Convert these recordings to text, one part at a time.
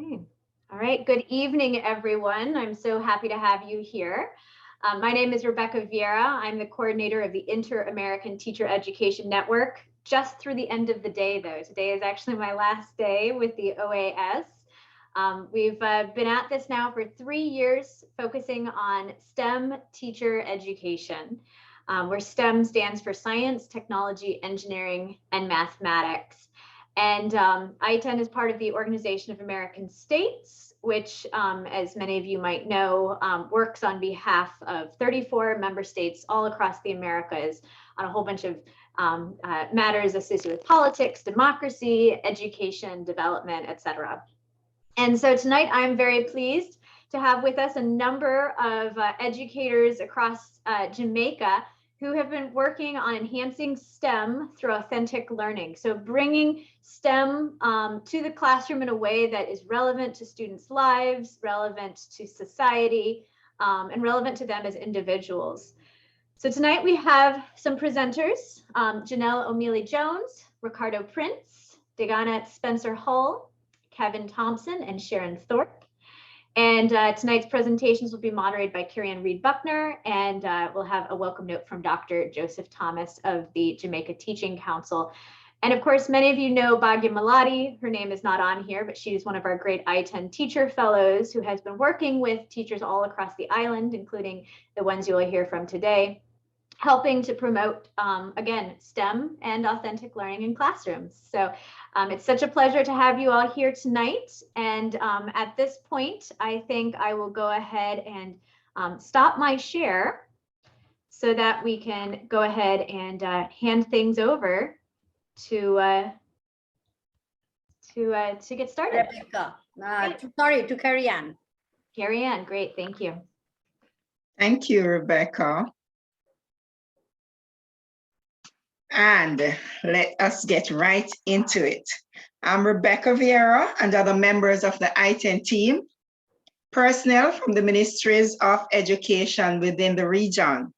Okay. All right. Good evening, everyone. I'm so happy to have you here. My name is Rebecca Vieira. I'm the coordinator of the Inter-American Teacher Education Network. Just through the end of the day, though. Today is actually my last day with the OAS. We've been at this now for 3 years, focusing on STEM teacher education, where STEM stands for science, technology, engineering, and mathematics. And ITEN is part of the Organization of American States, which, as many of you might know, works on behalf of 34 member states all across the Americas on a whole bunch of matters associated with politics, democracy, education, development, etc. And so tonight I'm very pleased to have with us a number of educators across Jamaica who have been working on enhancing STEM through authentic learning. So bringing STEM to the classroom in a way that is relevant to students' lives, relevant to society, and relevant to them as individuals. So tonight we have some presenters, Janelle O'Mealy-Jones, Ricardo Prince, Degana Spencer-Hull, Kevin Thompson, and Sharon Thorpe. And tonight's presentations will be moderated by Carrie-Ann Reed-Buckner, and we'll have a welcome note from Dr. Joseph Thomas of the Jamaica Teaching Council. And of course, many of you know Bhagya Malati. Her name is not on here, but she's one of our great I-10 teacher fellows who has been working with teachers all across the island, including the ones you will hear from today, helping to promote, again, STEM and authentic learning in classrooms. So it's such a pleasure to have you all here tonight. And at this point, I think I will go ahead and stop my share so that we can go ahead and hand things over to get started. Rebecca, sorry, to Carrie-Ann. Carrie-Ann, great, thank you. Thank you, Rebecca. And let us get right into it. I'm Rebecca Vieira and other members of the I-10 team, personnel from the Ministries of Education within the region,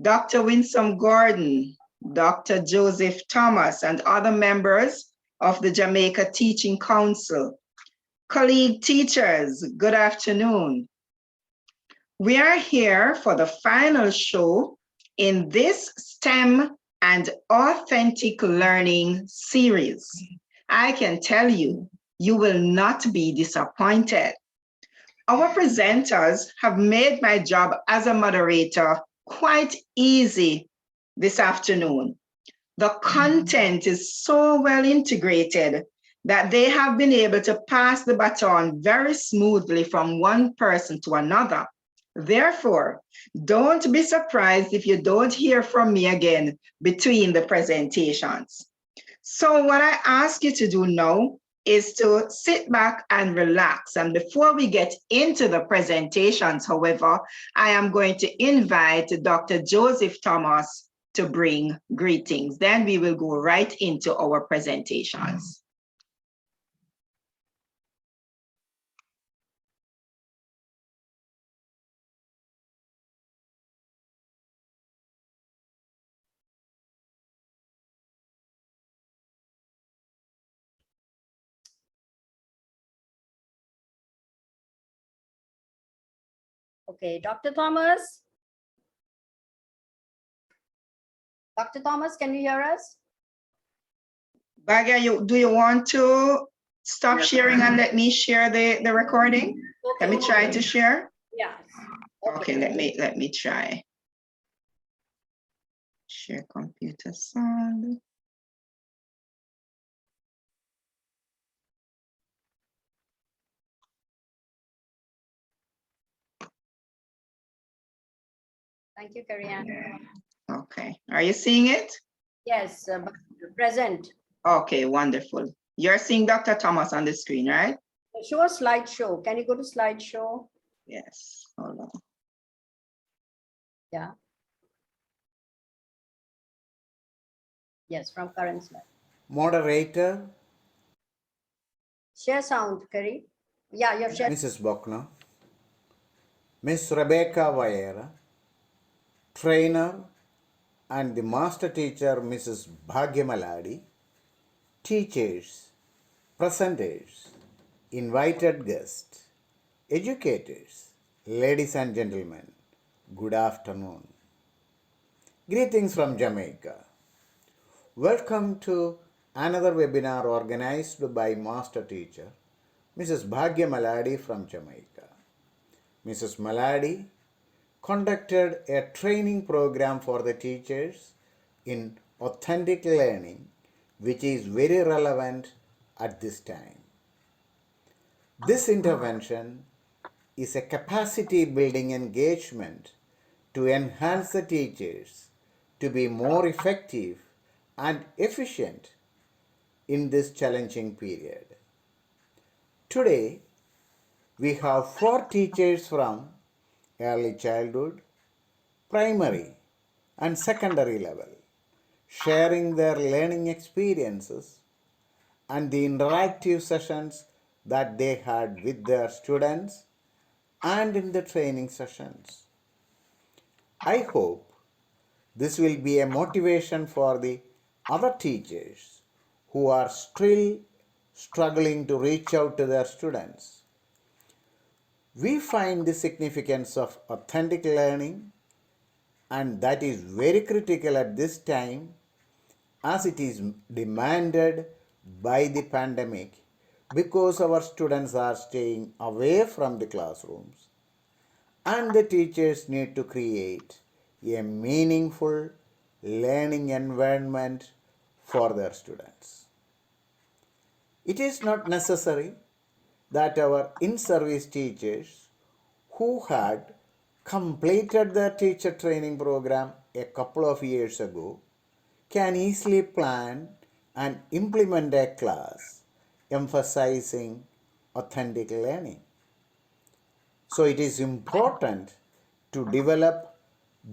Dr. Winsome Gordon, Dr. Joseph Thomas, and other members of the Jamaica Teaching Council. Colleague teachers, good afternoon. We are here for the final show in this STEM and authentic learning series. I can tell you, you will not be disappointed. Our presenters have made my job as a moderator quite easy this afternoon. The content is so well integrated that they have been able to pass the baton very smoothly from one person to another. Therefore, don't be surprised if you don't hear from me again between the presentations. So what I ask you to do now is to sit back and relax. And before we get into the presentations, however, I am going to invite Dr. Joseph Thomas to bring greetings. Then we will go right into our presentations. Okay, Dr. Thomas. Dr. Thomas, can you hear us? Bhagya, do you want to stop sharing and let me share the recording? Okay. Let me try to share. Yeah. Okay, let me try. Share computer sound. Thank you, Carrie-Ann. Okay, are you seeing it? Yes, present. Okay, wonderful. You're seeing Dr. Thomas on the screen, right? Show a slideshow. Can you go to slideshow? Yes, hold on. Yeah. Yes, from current slide. Moderator. Share sound, Carrie. Yeah, you're sharing. Mrs. Buckner. Miss Rebecca Vieira. Trainer and the master teacher, Mrs. Bhagya Maladi. Teachers, presenters, invited guests, educators, ladies and gentlemen, good afternoon. Greetings from Jamaica. Welcome to another webinar organized by Master Teacher, Mrs. Bhagya Maladi from Jamaica. Mrs. Maladi conducted a training program for the teachers in authentic learning, which is very relevant at this time. This intervention is a capacity building engagement to enhance the teachers to be more effective and efficient in this challenging period. Today, we have 4 teachers from early childhood, primary, and secondary level sharing their learning experiences and the interactive sessions that they had with their students and in the training sessions. I hope this will be a motivation for the other teachers who are still struggling to reach out to their students. We find the significance of authentic learning, and that is very critical at this time as it is demanded by the pandemic because our students are staying away from the classrooms and the teachers need to create a meaningful learning environment for their students. It is not necessary that our in-service teachers who had completed their teacher training program a couple of years ago can easily plan and implement a class emphasizing authentic learning. So it is important to develop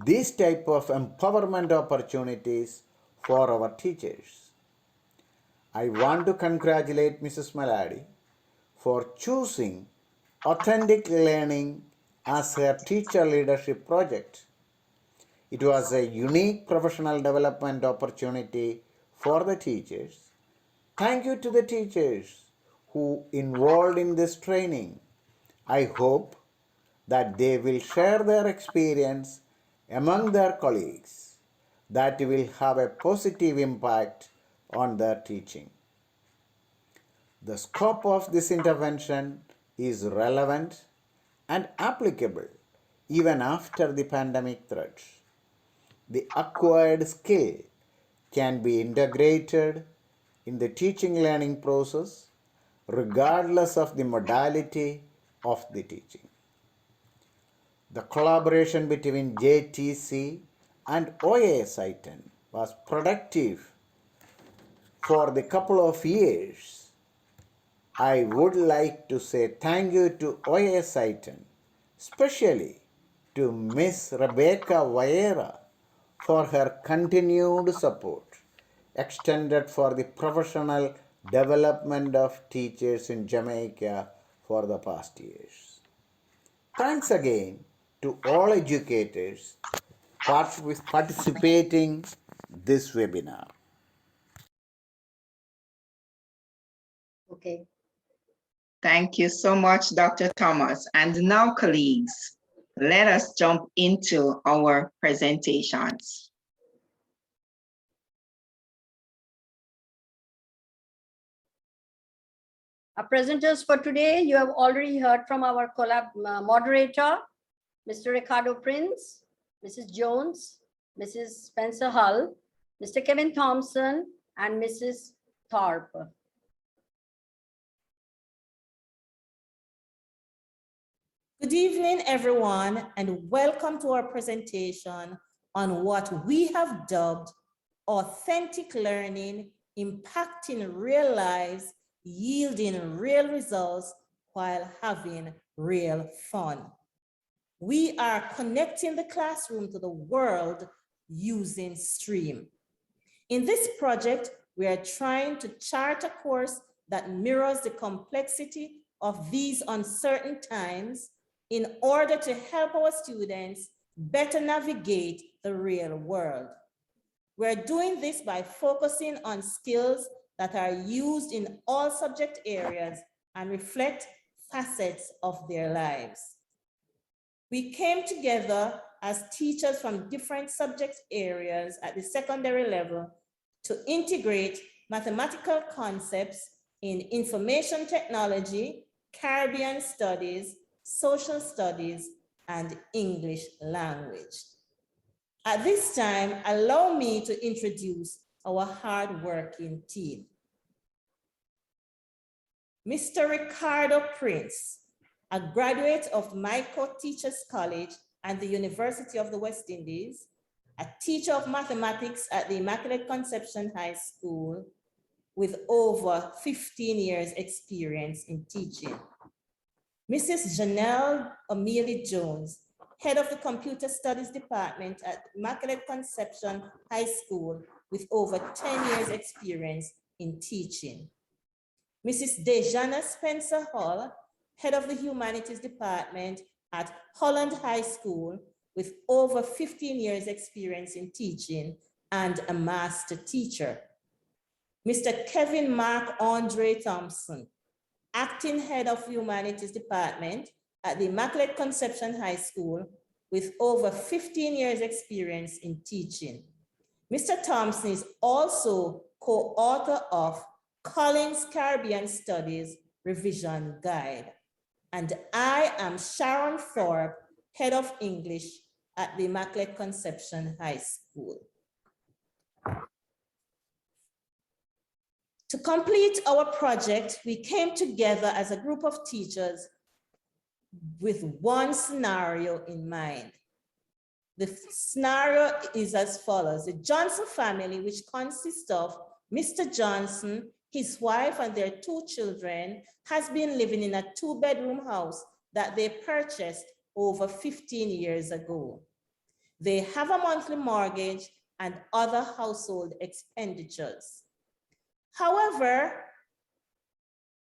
these type of empowerment opportunities for our teachers. I want to congratulate Mrs. Maladi for choosing authentic learning as her teacher leadership project. It was a unique professional development opportunity for the teachers. Thank you to the teachers who involved in this training. I hope that they will share their experience among their colleagues that will have a positive impact on their teaching. The scope of this intervention is relevant and applicable even after the pandemic threat. The acquired skill can be integrated in the teaching learning process regardless of the modality of the teaching. The collaboration between JTC and OAS I-10 was productive for the couple of years. I would like to say thank you to OAS I-10, especially to Miss Rebecca Vieira for her continued support extended for the professional development of teachers in Jamaica for the past years. Thanks again to all educators participating this webinar. Okay. Thank you so much, Dr. Thomas. And now, colleagues, let us jump into our presentations. Our presenters for today, you have already heard from our moderator, Mr. Ricardo Prince, Mrs. Jones, Mrs. Spencer Hull, Mr. Kevin Thompson, and Mrs. Tharp. Good evening, everyone, and welcome to our presentation on what we have dubbed authentic learning, impacting real lives, yielding real results while having real fun. We are connecting the classroom to the world using STREAM. In this project, we are trying to chart a course that mirrors the complexity of these uncertain times in order to help our students better navigate the real world. We're doing this by focusing on skills that are used in all subject areas and reflect facets of their lives. We came together as teachers from different subject areas at the secondary level to integrate mathematical concepts in information technology, Caribbean studies, social studies, and English language. At this time, allow me to introduce our hardworking team. Mr. Ricardo Prince, a graduate of Mico Teachers College and the University of the West Indies, a teacher of mathematics at the Immaculate Conception High School with over 15 years experience in teaching. Mrs. Janelle Amelia Jones, head of the Computer Studies Department at Immaculate Conception High School with over 10 years experience in teaching. Mrs. Dejana Spencer Hall, head of the Humanities Department at Holland High School with over 15 years experience in teaching and a master teacher. Mr. Kevin Mark Andre Thompson, acting head of Humanities Department at the Immaculate Conception High School with over 15 years experience in teaching. Mr. Thompson is also co-author of Collins Caribbean Studies Revision Guide. And I am Sharon Thorpe, head of English at the Immaculate Conception High School. To complete our project, we came together as a group of teachers with one scenario in mind. The scenario is as follows. The Johnson family, which consists of Mr. Johnson, his wife, and their 2 children, has been living in a 2-bedroom house that they purchased over 15 years ago. They have a monthly mortgage and other household expenditures. However,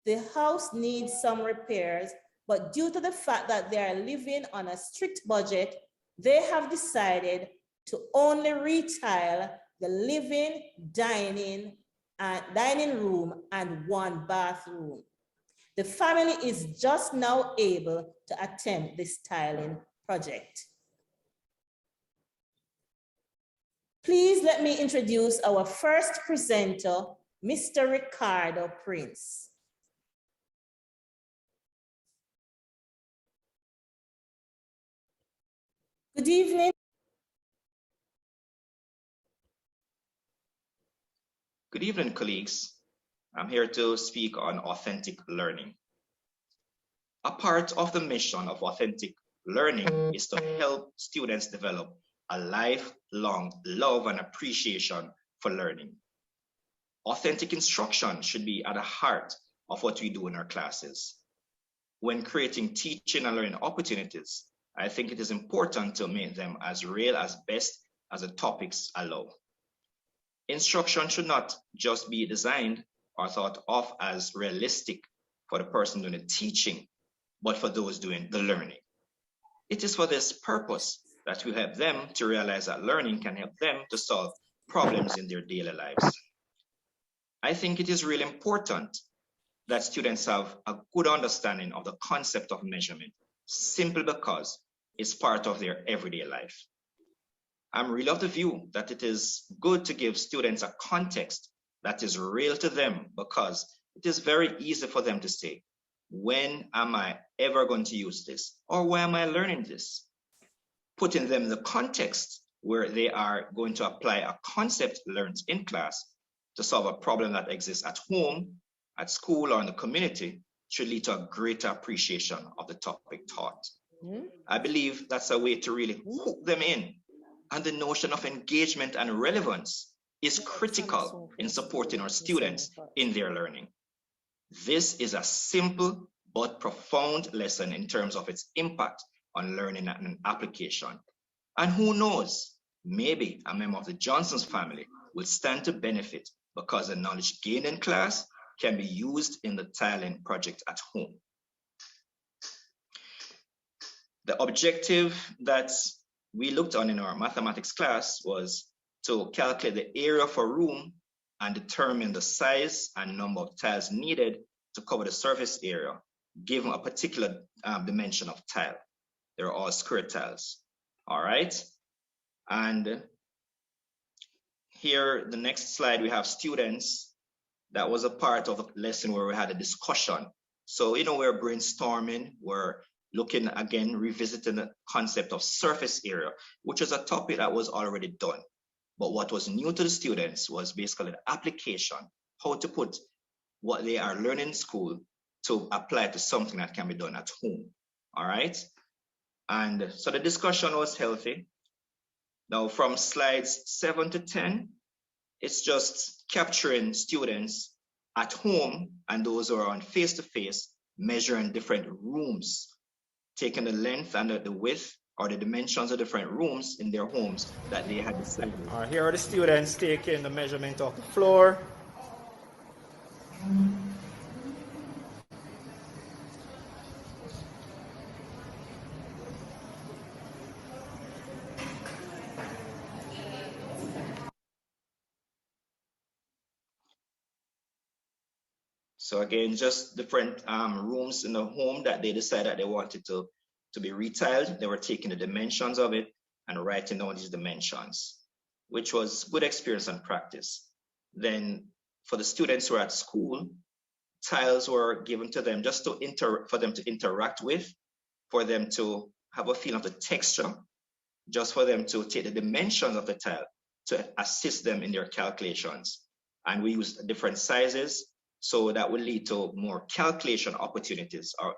the house needs some repairs, but due to the fact that they are living on a strict budget, they have decided to only retile the living, dining room and 1 bathroom. The family is just now able to attempt this tiling project. Please let me introduce our first presenter, Mr. Ricardo Prince. Good evening. Good evening, colleagues. I'm here to speak on authentic learning. A part of the mission of authentic learning is to help students develop a lifelong love and appreciation for learning. Authentic instruction should be at the heart of what we do in our classes. When creating teaching and learning opportunities, I think it is important to make them as real as best as the topics allow. Instruction should not just be designed or thought of as realistic for the person doing the teaching, but for those doing the learning. It is for this purpose that we help them to realize that learning can help them to solve problems in their daily lives. I think it is really important that students have a good understanding of the concept of measurement, simply because it's part of their everyday life. I'm really of the view that it is good to give students a context that is real to them, because it is very easy for them to say, when am I ever going to use this? Or why am I learning this? Putting them in the context where they are going to apply a concept learned in class to solve a problem that exists at home, at school, or in the community should lead to a greater appreciation of the topic taught. I believe that's a way to really hook them in. And the notion of engagement and relevance is critical in supporting our students in their learning. This is a simple but profound lesson in terms of its impact on learning and application. And who knows, maybe a member of the Johnson's family will stand to benefit because the knowledge gained in class can be used in the tiling project at home. The objective that we looked on in our mathematics class was to calculate the area of a room and determine the size and number of tiles needed to cover the surface area given a particular dimension of tile. They're all square tiles. All right. And here, the next slide, we have students. That was a part of a lesson where we had a discussion. So, we're brainstorming, we're looking again, revisiting the concept of surface area, which is a topic that was already done. But what was new to the students was basically the application, how to put what they are learning in school to apply to something that can be done at home. All right. And so the discussion was healthy. Now from slides 7 to 10, it's just capturing students at home and those who are on face-to-face, measuring different rooms, taking the length and the width or the dimensions of different rooms in their homes that they had decided. Here are the students taking the measurement of the floor. So again, just different rooms in the home that they decided that they wanted to be retiled. They were taking the dimensions of it and writing down these dimensions, which was good experience and practice. Then for the students who are at school, tiles were given to them just for them to interact with, for them to have a feel of the texture, just for them to take the dimensions of the tile to assist them in their calculations. And we used different sizes, so that will lead to more calculation opportunities, or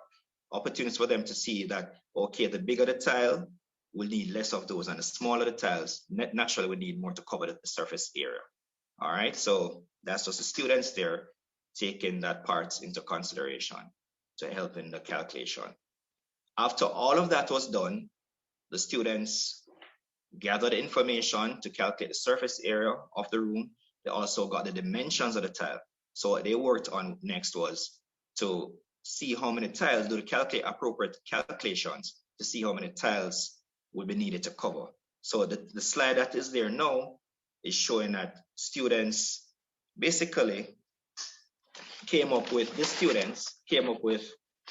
opportunities for them to see that, okay, the bigger the tile, we'll need less of those, and the smaller the tiles, naturally we need more to cover the surface area. All right, so that's just the students there taking that part into consideration to help in the calculation. After all of that was done, the students gathered information to calculate the surface area of the room. They also got the dimensions of the tile. So what they worked on next was to see how many tiles, do the appropriate calculations to see how many tiles would be needed to cover. So the slide that is there now is showing that students basically came up with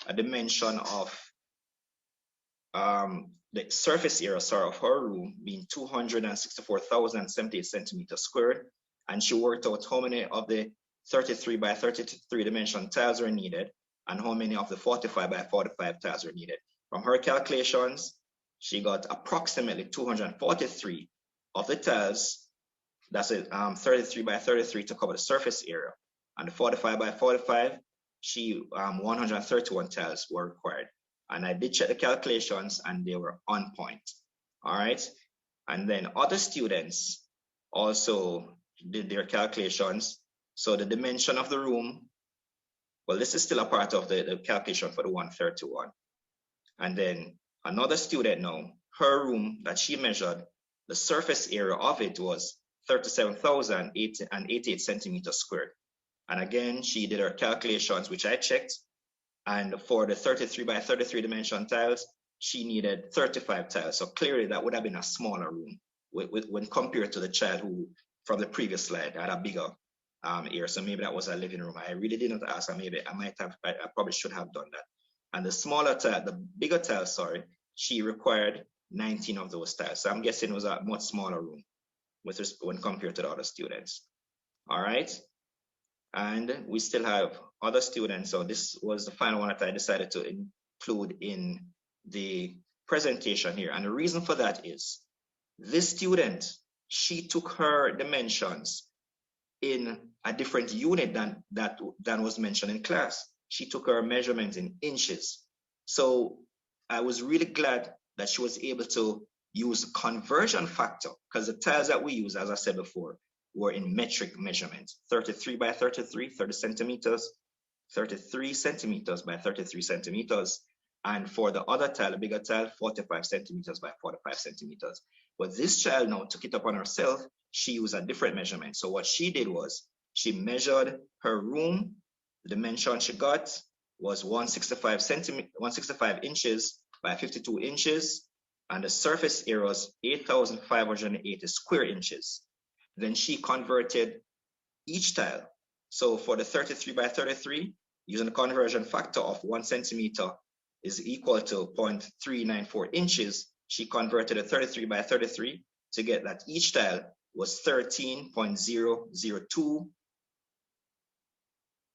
a dimension of the surface area, of her room being 264,078 centimeters squared. And she worked out how many of the 33 by 33 dimension tiles were needed and how many of the 45 by 45 tiles were needed. From her calculations, she got approximately 243 of the tiles. That's it, 33 by 33 to cover the surface area. And the 45 by 45, 131 tiles were required. And I did check the calculations and they were on point. All right. And then other students also did their calculations. So the dimension of the room, well, this is still a part of the calculation for the 131. And then another student now, her room that she measured, the surface area of it was 37,088 centimeters squared. And again, she did her calculations, which I checked. And for the 33 by 33 dimension tiles, she needed 35 tiles. So clearly that would have been a smaller room when compared to the child who, from the previous slide, had a bigger area. So maybe that was a living room. I really didn't ask her. Maybe I probably should have done that. And the smaller tile, the bigger tile, sorry, she required 19 of those tiles. So I'm guessing it was a much smaller room when compared to the other students. All right. And we still have other students. So this was the final one that I decided to include in the presentation here. And the reason for that is this student, she took her dimensions in a different unit than was mentioned in class. She took her measurements in inches. So I was really glad that she was able to use conversion factor, because the tiles that we use, as I said before, were in metric measurements, 33 by 33, 30 centimeters, 33 centimeters by 33 centimeters. And for the other tile, the bigger tile, 45 centimeters by 45 centimeters. But this child now took it upon herself. She used a different measurement. So what she did was she measured her room. The dimension she got was 165 inches by 52 inches. And the surface area was 8,580 square inches. Then she converted each tile. So for the 33 by 33, using a conversion factor of 1 centimeter is equal to 0.394 inches, she converted a 33 by 33 to get that each tile was 13.002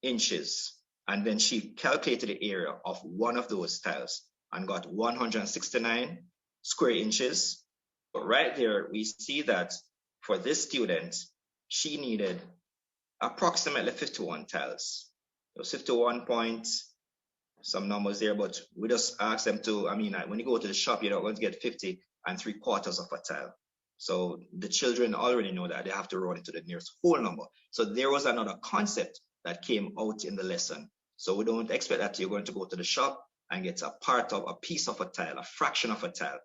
inches. And then she calculated the area of one of those tiles and got 169 square inches. But right there, we see that for this student, she needed approximately 51 tiles. It was 51 points, some numbers there, but we just asked them to, when you go to the shop, you're not going to get 50 3/4 of a tile. So the children already know that they have to roll it to the nearest whole number. So there was another concept that came out in the lesson. So we don't expect that you're going to go to the shop and get a part of a piece of a tile, a fraction of a tile.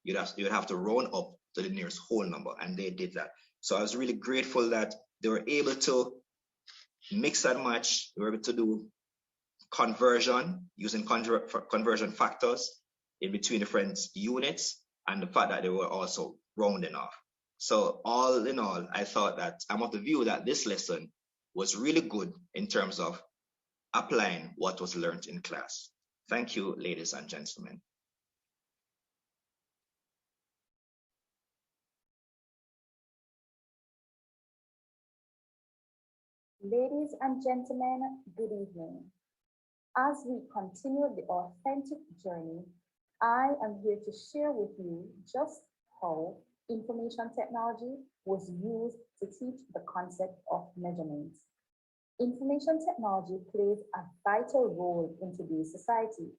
You'd have to round up to the nearest whole number, and they did that. So I was really grateful that they were able to mix and match. They were able to do conversion using conversion factors in between different units, and the fact that they were also rounding off. So all in all, I thought that I'm of the view that this lesson was really good in terms of applying what was learned in class. Thank you, ladies and gentlemen. Ladies and gentlemen, good evening. As we continue the authentic journey, I am here to share with you just how information technology was used to teach the concept of measurements. Information technology plays a vital role in today's society.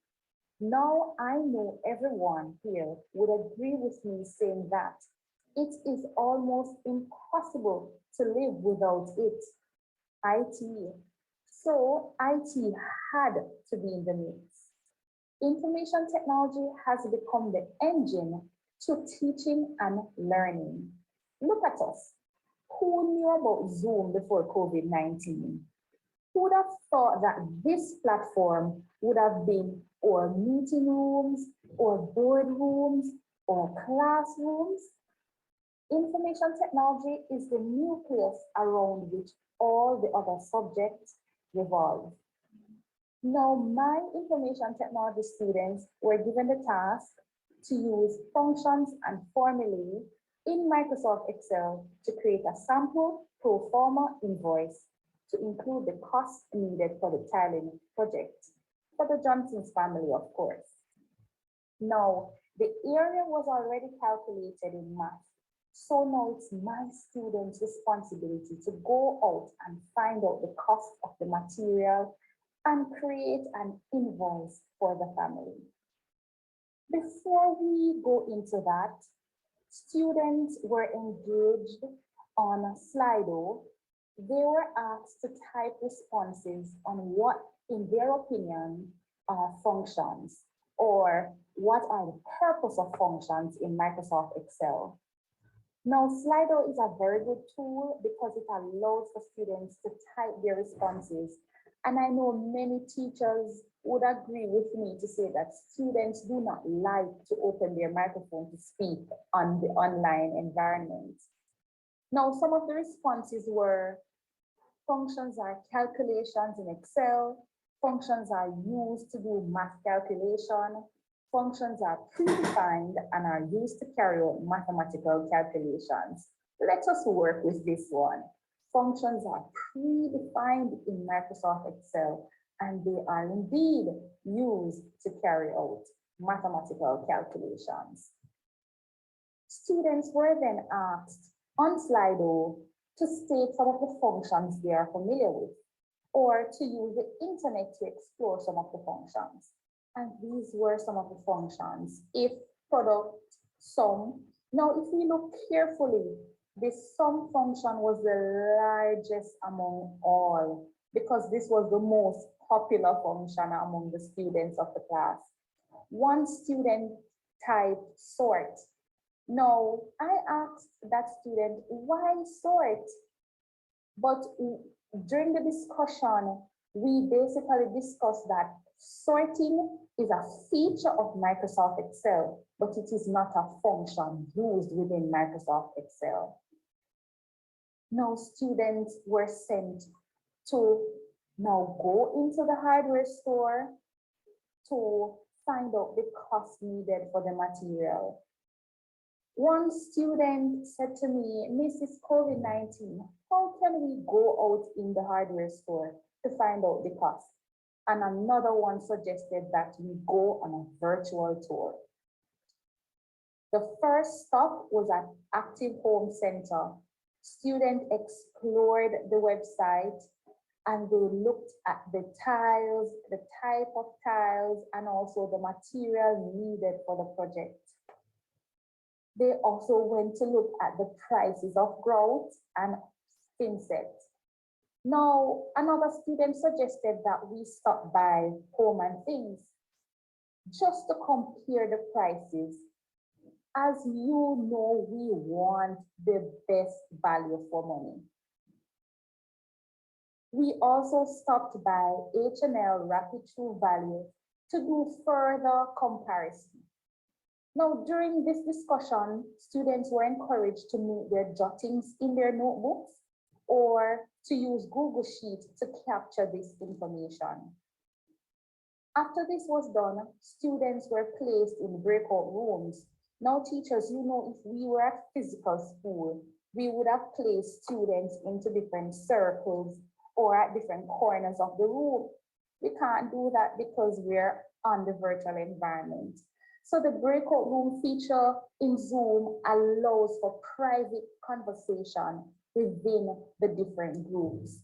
Now, I know everyone here would agree with me saying that it is almost impossible to live without it. IT. So IT had to be in the mix. Information technology has become the engine to teaching and learning. Look at us. Who knew about Zoom before COVID-19? Who would have thought that this platform would have been our meeting rooms, or boardrooms, or classrooms? Information technology is the nucleus around which all the other subjects revolve. Now, my information technology students were given the task to use functions and formulae in Microsoft Excel to create a sample pro forma invoice to include the cost needed for the tiling project for the Johnson's family, of course. Now, the area was already calculated in math, so now it's my students' responsibility to go out and find out the cost of the material and create an invoice for the family. Before we go into that, students were engaged on Slido. They were asked to type responses on what, in their opinion, are functions, or what are the purpose of functions in Microsoft Excel. Now, Slido is a very good tool because it allows for students to type their responses. And I know many teachers would agree with me to say that students do not like to open their microphone to speak on the online environment. Now, some of the responses were: functions are calculations in Excel, functions are used to do math calculation, functions are predefined and are used to carry out mathematical calculations. Let us work with this one. Functions are predefined in Microsoft Excel, and they are indeed used to carry out mathematical calculations. Students were then asked on Slido to state some of the functions they are familiar with, or to use the internet to explore some of the functions. And these were some of the functions: if, product, sum. Now, if we look carefully, the sum function was the largest among all, because this was the most popular function among the students of the class. One student typed sort. Now, I asked that student, why sort? But during the discussion, we basically discussed that sorting is a feature of Microsoft Excel, but it is not a function used within Microsoft Excel. Now, students were sent to Now go into the hardware store to find out the cost needed for the material. One student said to me, Mrs. COVID-19, how can we go out in the hardware store to find out the cost? And another one suggested that we go on a virtual tour. The first stop was at Active Home Center. Students explored the website and they looked at the tiles, the type of tiles, and also the material needed for the project. They also went to look at the prices of grout and thin set. Now, another student suggested that we stop by Home and Things just to compare the prices. As you know, we want the best value for money. We also stopped by H&L Rapid True Value to do further comparison. Now, during this discussion, students were encouraged to make their jottings in their notebooks or to use Google Sheets to capture this information. After this was done, students were placed in breakout rooms. Now, teachers, you know, if we were at physical school, we would have placed students into different circles or at different corners of the room. We can't do that because we're on the virtual environment. So the breakout room feature in Zoom allows for private conversation within the different groups.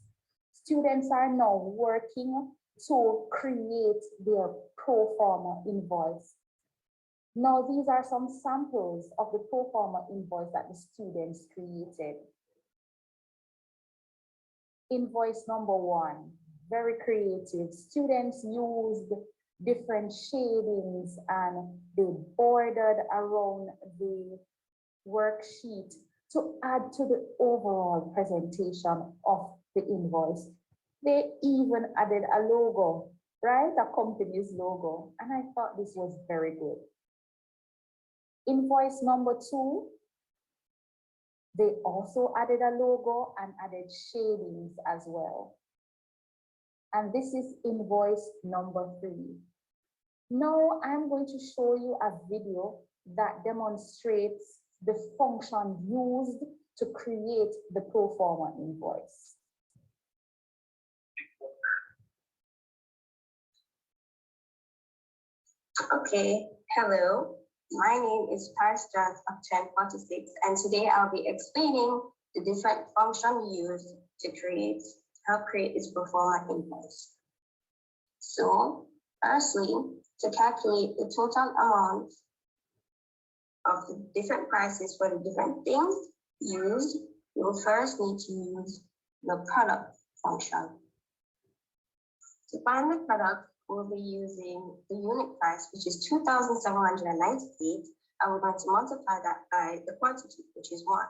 Students are now working to create their pro forma invoice. Now, these are some samples of the pro forma invoice that the students created. Invoice number 1, very creative. Students used different shadings and they bordered around the worksheet to add to the overall presentation of the invoice. They even added a logo, right? A company's logo. And I thought this was very good. Invoice number 2, they also added a logo and added shadings as well. And this is invoice number 3. Now I'm going to show you a video that demonstrates the function used to create the pro forma invoice. Okay, hello. My name is Paris Jones of 1046, and today I'll be explaining the different functions used to help create this pro forma invoice. So, firstly, to calculate the total amount of the different prices for the different things used, you will first need to use the product function. To find the product, we'll be using the unit price, which is 2,798, and we're going to multiply that by the quantity, which is 1.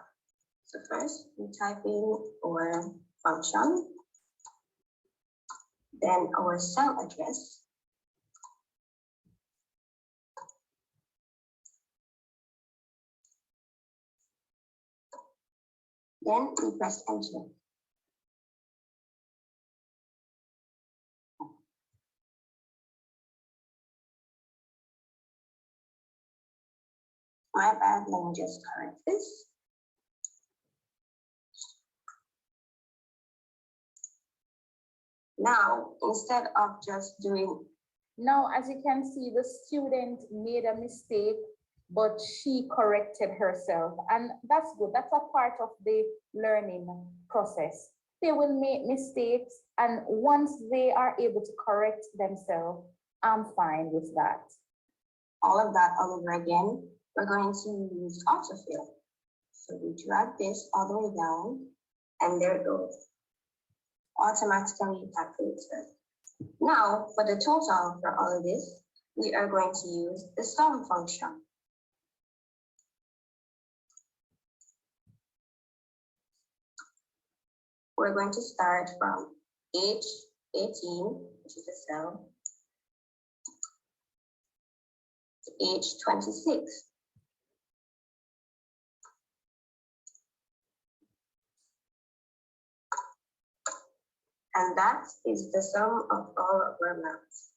So first, we type in our function, then our cell address, then we press enter. My bad, let me just correct this. Now, instead of just doing... Now, as you can see, the student made a mistake, but she corrected herself. And that's good. That's a part of the learning process. They will make mistakes, and once they are able to correct themselves, I'm fine with that. All of that all over again. We're going to use autofill. So we drag this all the way down, and there it goes. Automatically calculated. Now, for the total for all of this, we are going to use the sum function. We're going to start from H18, which is the cell, to H26. and that is the sum of all of our amounts.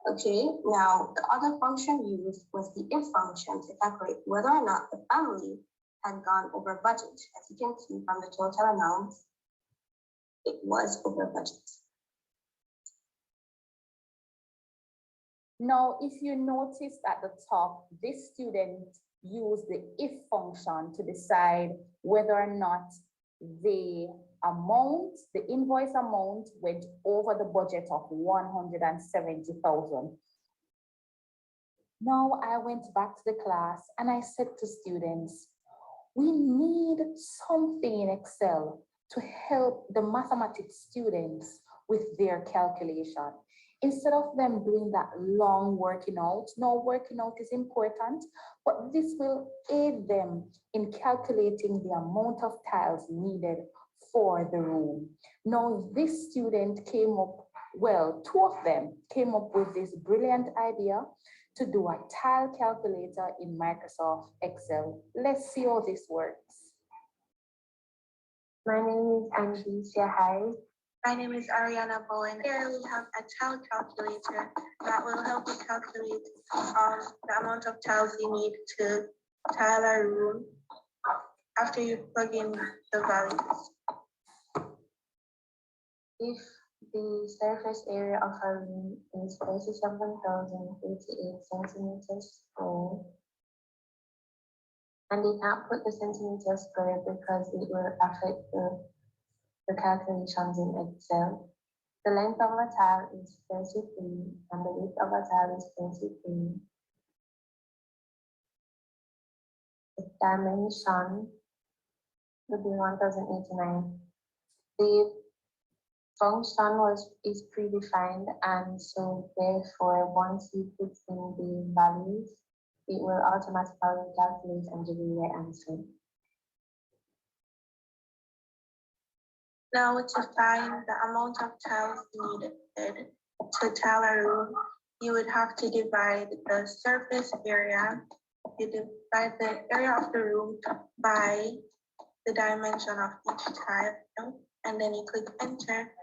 Okay, now the other function used was the if function to calculate whether or not the family had gone over budget. As you can see from the total amount, it was over budget. Now, if you noticed at the top, this student used the if function to decide whether or not the amount, the invoice amount went over the budget of 170,000. Now I went back to the class and I said to students, we need something in Excel to help the mathematics students with their calculation. Instead of them doing that long working out, no, working out is important, but this will aid them in calculating the amount of tiles needed for the room. Now, this student came up, well, two of them came up with this brilliant idea to do a tile calculator in Microsoft Excel. Let's see how this works. My name is Angelia Hyde. My name is Ariana Bowen. Here we have a tile calculator that will help you calculate the amount of tiles you need to tile a room after you plug in the values. If the surface area of a room is 37,088 centimeters square, and they can't put the centimeters square because it will affect the calculations in Excel. The length of a tile is 33 and the width of a tile is 33. The dimension would be 1089. The function is predefined, and so therefore once you put in the values, it will automatically calculate and give you your answer. Now to find the amount of tiles needed to tile a room, you would have to divide the surface area. You divide the area of the room by the dimension of each tile, and then you click enter,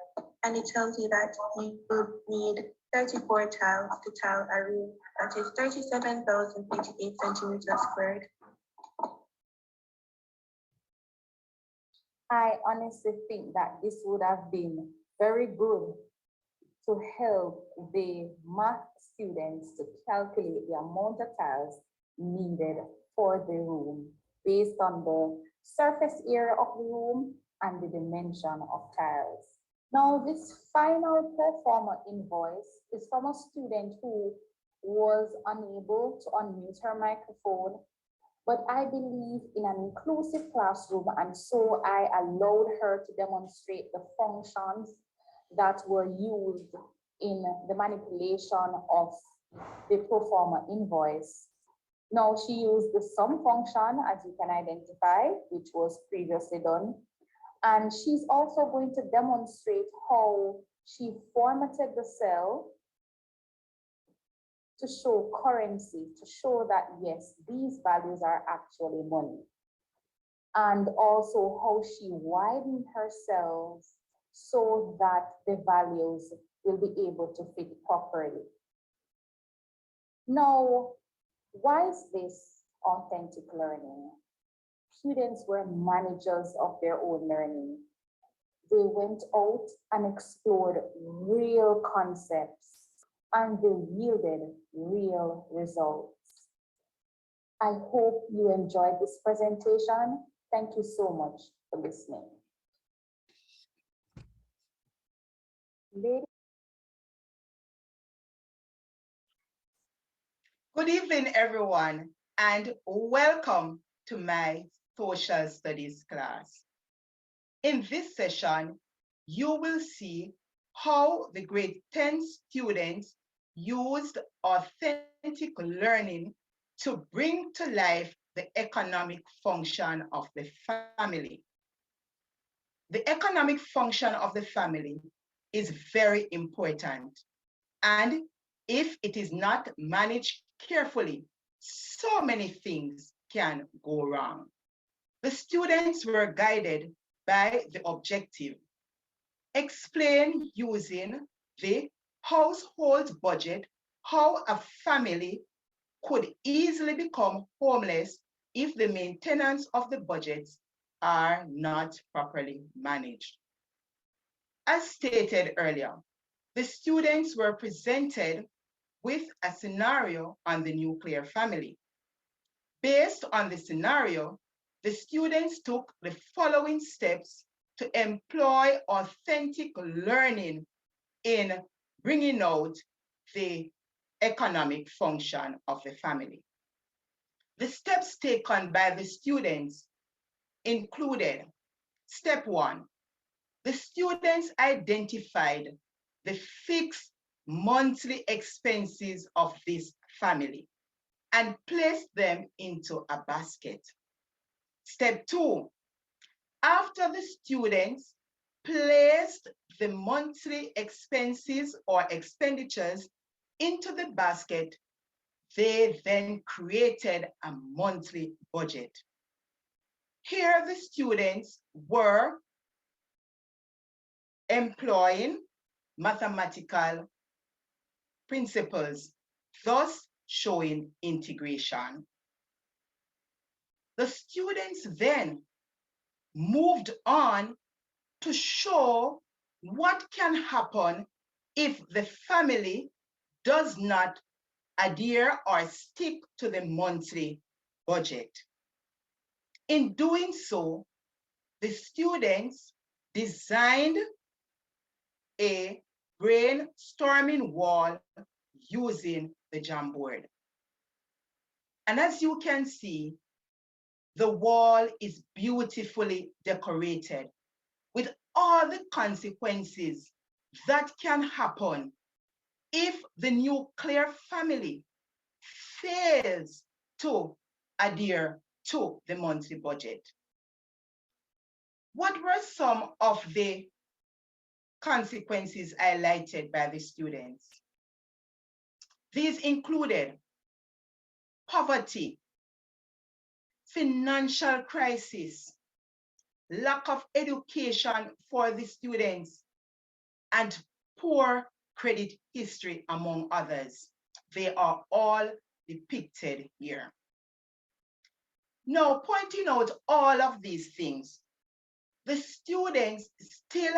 and it tells you that you would need 34 tiles to tile a room that is 37,088 centimeters squared. I honestly think that this would have been very good to help the math students to calculate the amount of tiles needed for the room based on the surface area of the room and the dimension of tiles. Now, this final performer invoice is from a student who was unable to unmute her microphone, but I believe in an inclusive classroom, and so I allowed her to demonstrate the functions that were used in the manipulation of the pro forma invoice. Now, she used the sum function, as you can identify, which was previously done. And she's also going to demonstrate how she formatted the cell to show currency, to show that, yes, these values are actually money. And also how she widened her cells so that the values will be able to fit properly. Now, why is this authentic learning? Students were managers of their own learning. They went out and explored real concepts, and they yielded real results. I hope you enjoyed this presentation. Thank you so much for listening. Good evening, everyone, and welcome to my social studies class. In this session, you will see how the grade 10 students used authentic learning to bring to life the economic function of the family. The economic function of the family is very important, and if it is not managed carefully, so many things can go wrong. The students were guided by the objective. explain using the household budget how a family could easily become homeless if the maintenance of the budgets are not properly managed. As stated earlier, the students were presented with a scenario on the nuclear family. Based on the scenario, the students took the following steps to employ authentic learning in bringing out the economic function of the family. The steps taken by the students included: step one, the students identified the fixed monthly expenses of this family and placed them into a basket. Step two, after the students placed the monthly expenses or expenditures into the basket, they then created a monthly budget. Here the students were employing mathematical principles, thus showing integration. The students then moved on to show what can happen if the family does not adhere or stick to the monthly budget. In doing so, the students designed a brainstorming wall using the Jamboard. And as you can see, the wall is beautifully decorated with all the consequences that can happen if the nuclear family fails to adhere to the monthly budget. What were some of the consequences highlighted by the students? These included poverty, financial crisis, lack of education for the students, and poor credit history, among others. They are all depicted here. Now, pointing out all of these things, the students still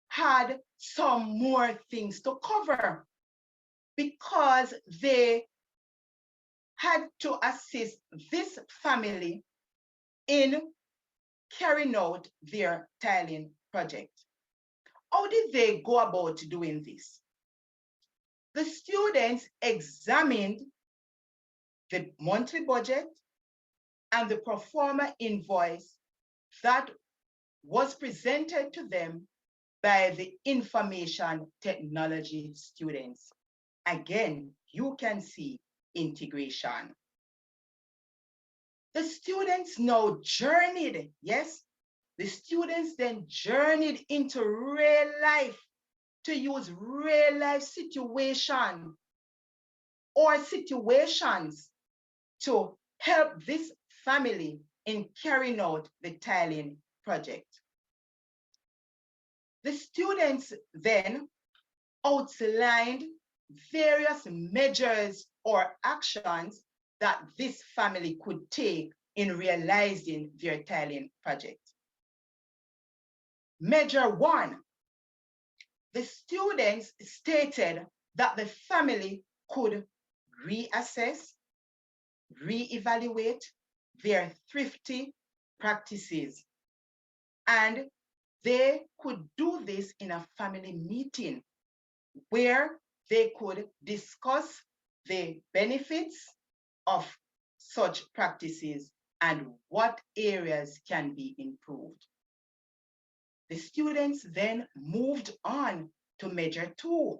had some more things to cover because they had to assist this family in carrying out their tiling project. How did they go about doing this? The students examined the monthly budget and the pro forma invoice that was presented to them by the information technology students. Again, you can see integration. The students now journeyed, yes, the students then journeyed into real life to use real life situation or situations to help this family in carrying out the tiling project. The students then outlined various measures or actions that this family could take in realizing their tiling project. Measure one, the students stated that the family could reassess, reevaluate their thrifty practices, and they could do this in a family meeting where they could discuss the benefits of such practices and what areas can be improved. The students then moved on to measure two,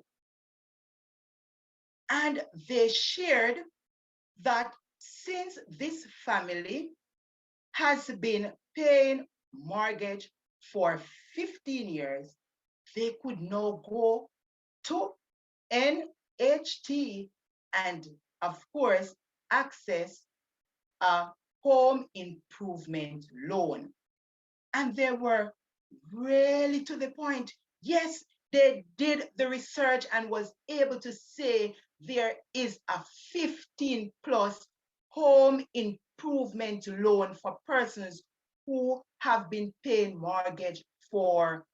and they shared that since this family has been paying mortgage for 15 years, they could now go to NHT and, of course, access a home improvement loan. And they were really to the point Yes, they did the research and was able to say there is a 15 plus home improvement loan for persons who have been paying mortgage for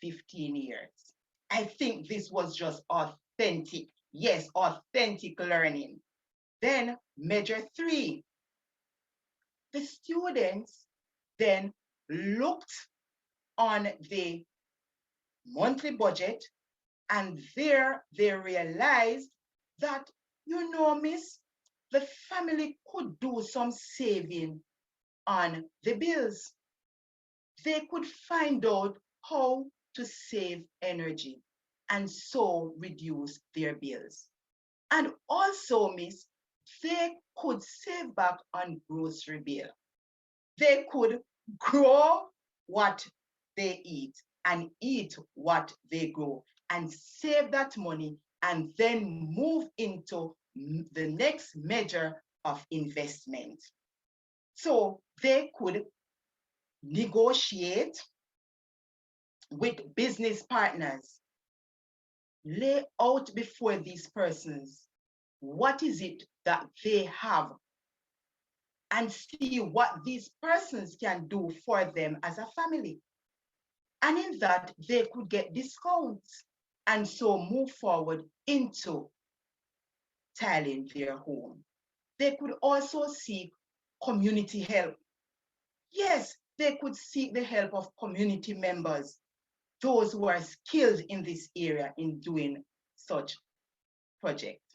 15 years. I think this was just authentic. Yes, authentic learning. Then measure 3. The students then looked on the monthly budget, and there they realized that, miss, the family could do some saving on the bills. They could find out how to save energy and so reduce their bills. And also, miss, they could save back on grocery bill. They could grow what they eat and eat what they grow and save that money and then move into the next measure of investment. So they could negotiate with business partners, lay out before these persons what is it that they have and see what these persons can do for them as a family. And in that, they could get discounts and so move forward into tiling their home. They could also seek community help. Yes, they could seek the help of community members, those who are skilled in this area in doing such projects.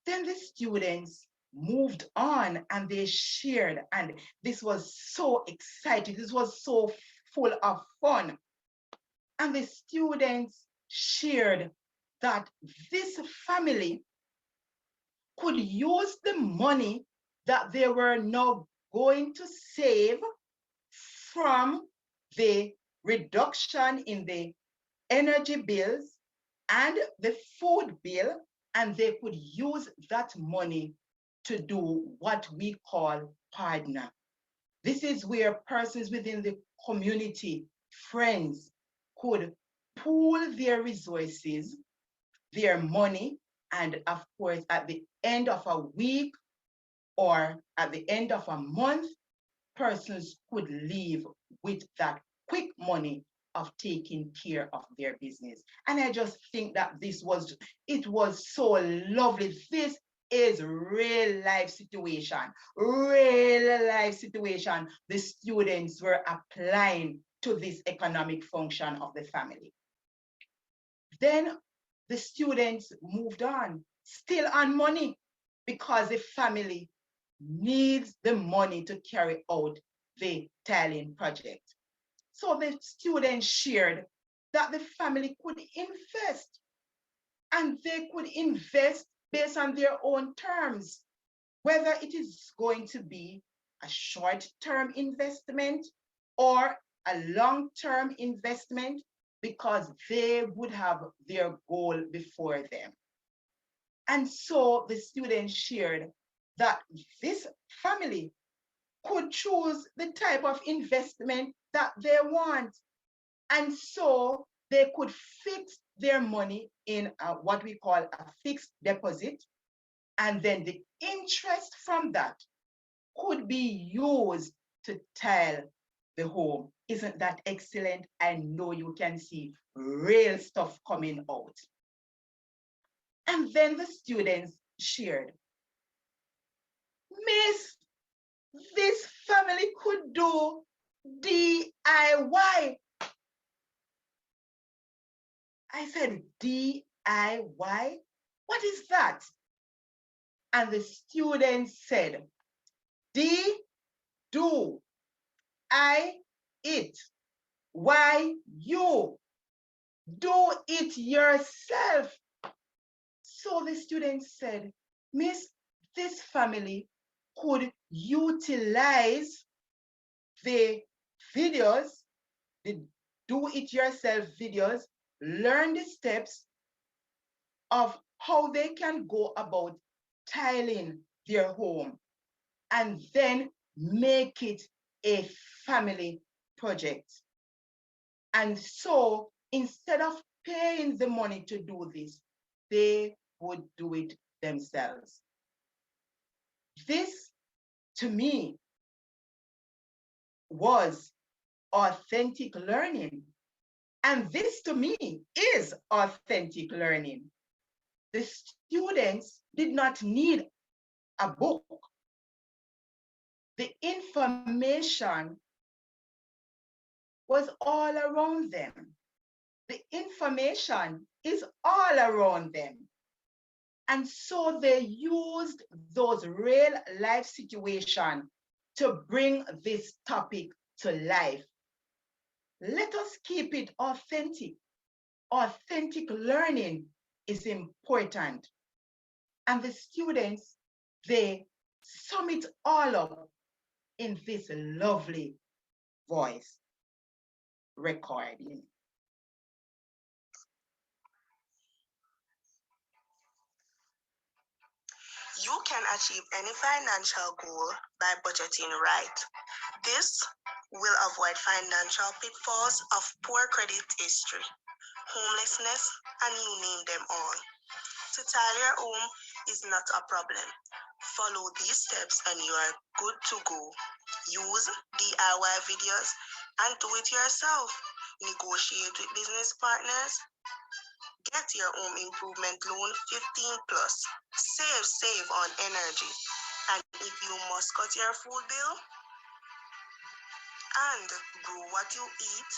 Then the students moved on and they shared, and this was so exciting. This was so full of fun. And the students shared that this family could use the money that they were now going to save from the reduction in the energy bills and the food bill, and they could use that money to do what we call partner. This is where persons within the community, friends, could pool their resources, their money, and of course, at the end of a week or at the end of a month, persons could leave with that quick money of taking care of their business. And I just think that it was so lovely. This is real life situation, the students were applying to this economic function of the family. Then the students moved on, still on money, because the family needs the money to carry out the tiling project. So the students shared that the family could invest, and they could invest based on their own terms, whether it is going to be a short-term investment or a long-term investment, because they would have their goal before them. And so the students shared that this family could choose the type of investment that they want. And so they could fix their money in what we call a fixed deposit. And then the interest from that could be used to tile the home. Isn't that excellent? I know you can see real stuff coming out. And then the students shared, Miss, this family could do DIY. I said, DIY? What is that? And the students said, D, do, I, it, Y, you. Do it yourself. So the students said, Miss, this family could utilize the videos, the do-it-yourself videos, learn the steps of how they can go about tiling their home, and then make it a family project. And so instead of paying the money to do this, they would do it themselves. This, to me, was authentic learning. And this, to me, is authentic learning. The students did not need a book. The information was all around them. The information is all around them. And so they used those real life situations to bring this topic to life. Let us keep it authentic. Authentic learning is important. And the students, they sum it all up in this lovely voice recording. You can achieve any financial goal by budgeting right. This will avoid financial pitfalls of poor credit history, homelessness, and you name them all. To tile your home is not a problem. Follow these steps and you are good to go. Use DIY videos and do it yourself. Negotiate with business partners. Get your home improvement loan 15 plus. Save on energy. And if you must cut your food bill, and grow what you eat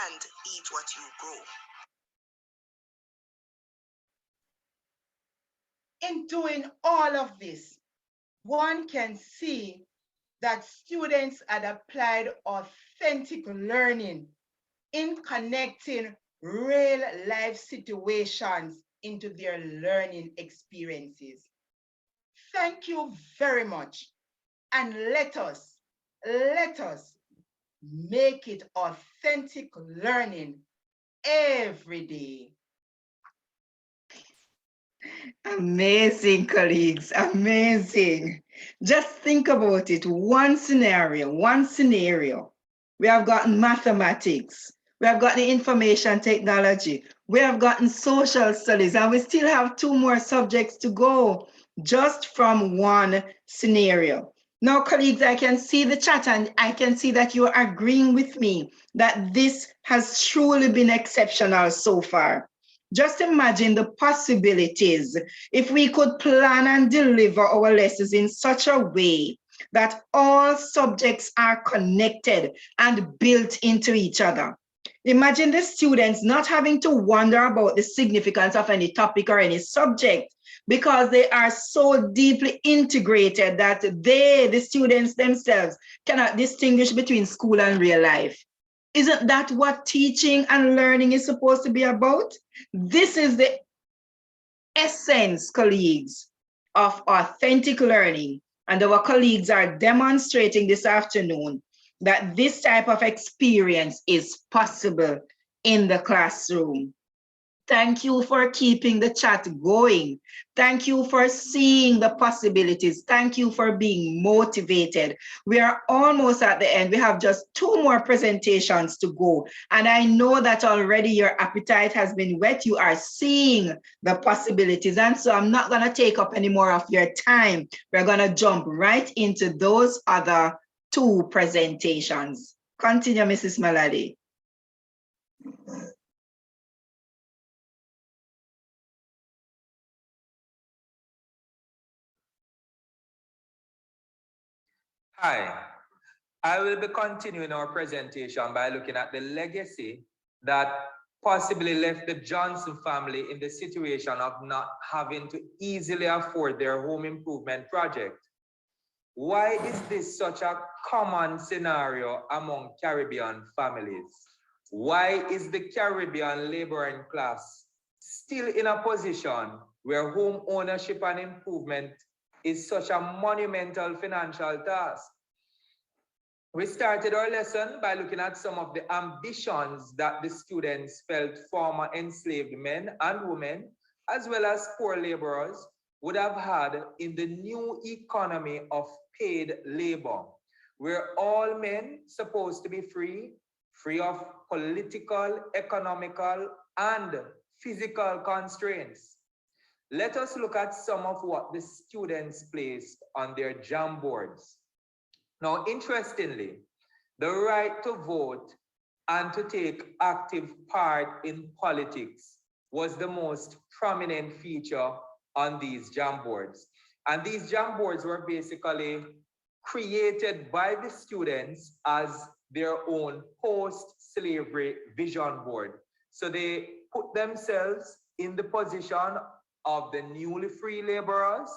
and eat what you grow. In doing all of this, one can see that students had applied authentic learning in connecting real life situations into their learning experiences. Thank you very much. And let us make it authentic learning every day. Amazing, colleagues, amazing. Just think about it, one scenario. We have gotten mathematics, we have gotten information technology, we have gotten social studies, and we still have 2 more subjects to go just from one scenario. Now, colleagues, I can see the chat and I can see that you are agreeing with me that this has truly been exceptional so far. Just imagine the possibilities if we could plan and deliver our lessons in such a way that all subjects are connected and built into each other. Imagine the students not having to wonder about the significance of any topic or any subject because they are so deeply integrated that the students themselves, cannot distinguish between school and real life. Isn't that what teaching and learning is supposed to be about? This is the essence, colleagues, of authentic learning. And our colleagues are demonstrating this afternoon that this type of experience is possible in the classroom. Thank you for keeping the chat going. Thank you for seeing the possibilities. Thank you for being motivated. We are almost at the end. We have just 2 more presentations to go. And I know that already your appetite has been whet. You are seeing the possibilities. And so I'm not going to take up any more of your time. We're going to jump right into those other 2 presentations. Continue, Mrs. Malady. Hi, I will be continuing our presentation by looking at the legacy that possibly left the Johnson family in the situation of not having to easily afford their home improvement project. Why is this such a common scenario among Caribbean families? Why is the Caribbean laboring class still in a position where home ownership and improvement is such a monumental financial task? We started our lesson by looking at some of the ambitions that the students felt former enslaved men and women, as well as poor laborers, would have had in the new economy of paid labor, where all men supposed to be free free of political, economical, and physical constraints. Let us look at some of what the students placed on their Jamboards. Now, interestingly, the right to vote and to take active part in politics was the most prominent feature on these Jamboards. And these Jamboards were basically created by the students as their own post-slavery vision board. So they put themselves in the position of the newly free laborers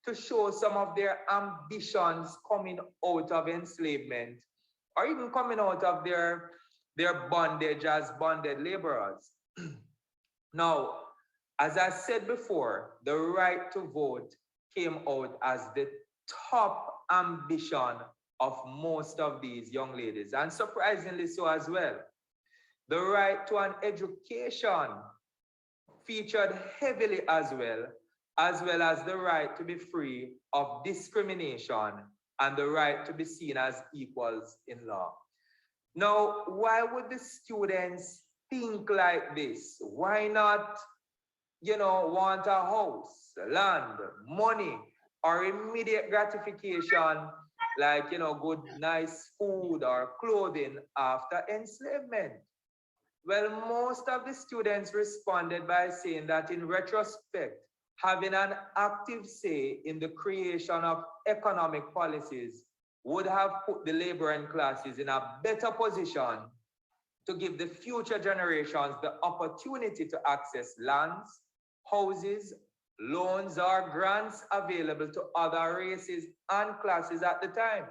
to show some of their ambitions coming out of enslavement, or even coming out of their bondage as bonded laborers. Now, as I said before, the right to vote came out as the top ambition of most of these young ladies, and surprisingly so as well. The right to an education featured heavily as well as the right to be free of discrimination and the right to be seen as equals in law. Now, why would the students think like this? Why not, want a house, land, money, or immediate gratification like, good, nice food or clothing after enslavement? Well, most of the students responded by saying that in retrospect, having an active say in the creation of economic policies would have put the laboring classes in a better position to give the future generations the opportunity to access lands, houses, loans, or grants available to other races and classes at the time.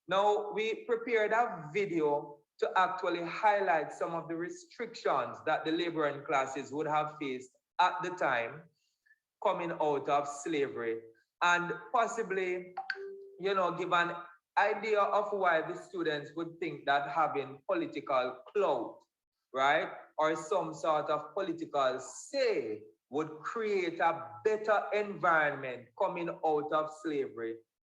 Now, we prepared a video to actually highlight some of the restrictions that the laboring classes would have faced at the time coming out of slavery, and possibly, give an idea of why the students would think that having political clout, right, or some sort of political say would create a better environment coming out of slavery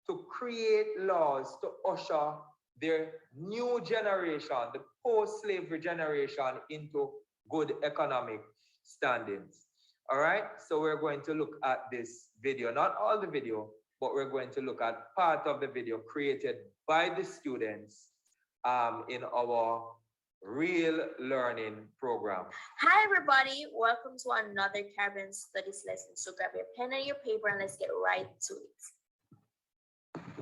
to create laws to usher their new generation, the post-slavery generation, into good economic standings. All right, so we're going to look at this video, not all the video, but we're going to look at part of the video created by the students in our real learning program. Hi everybody, welcome to another Caribbean Studies lesson. So grab your pen and your paper and let's get right to it.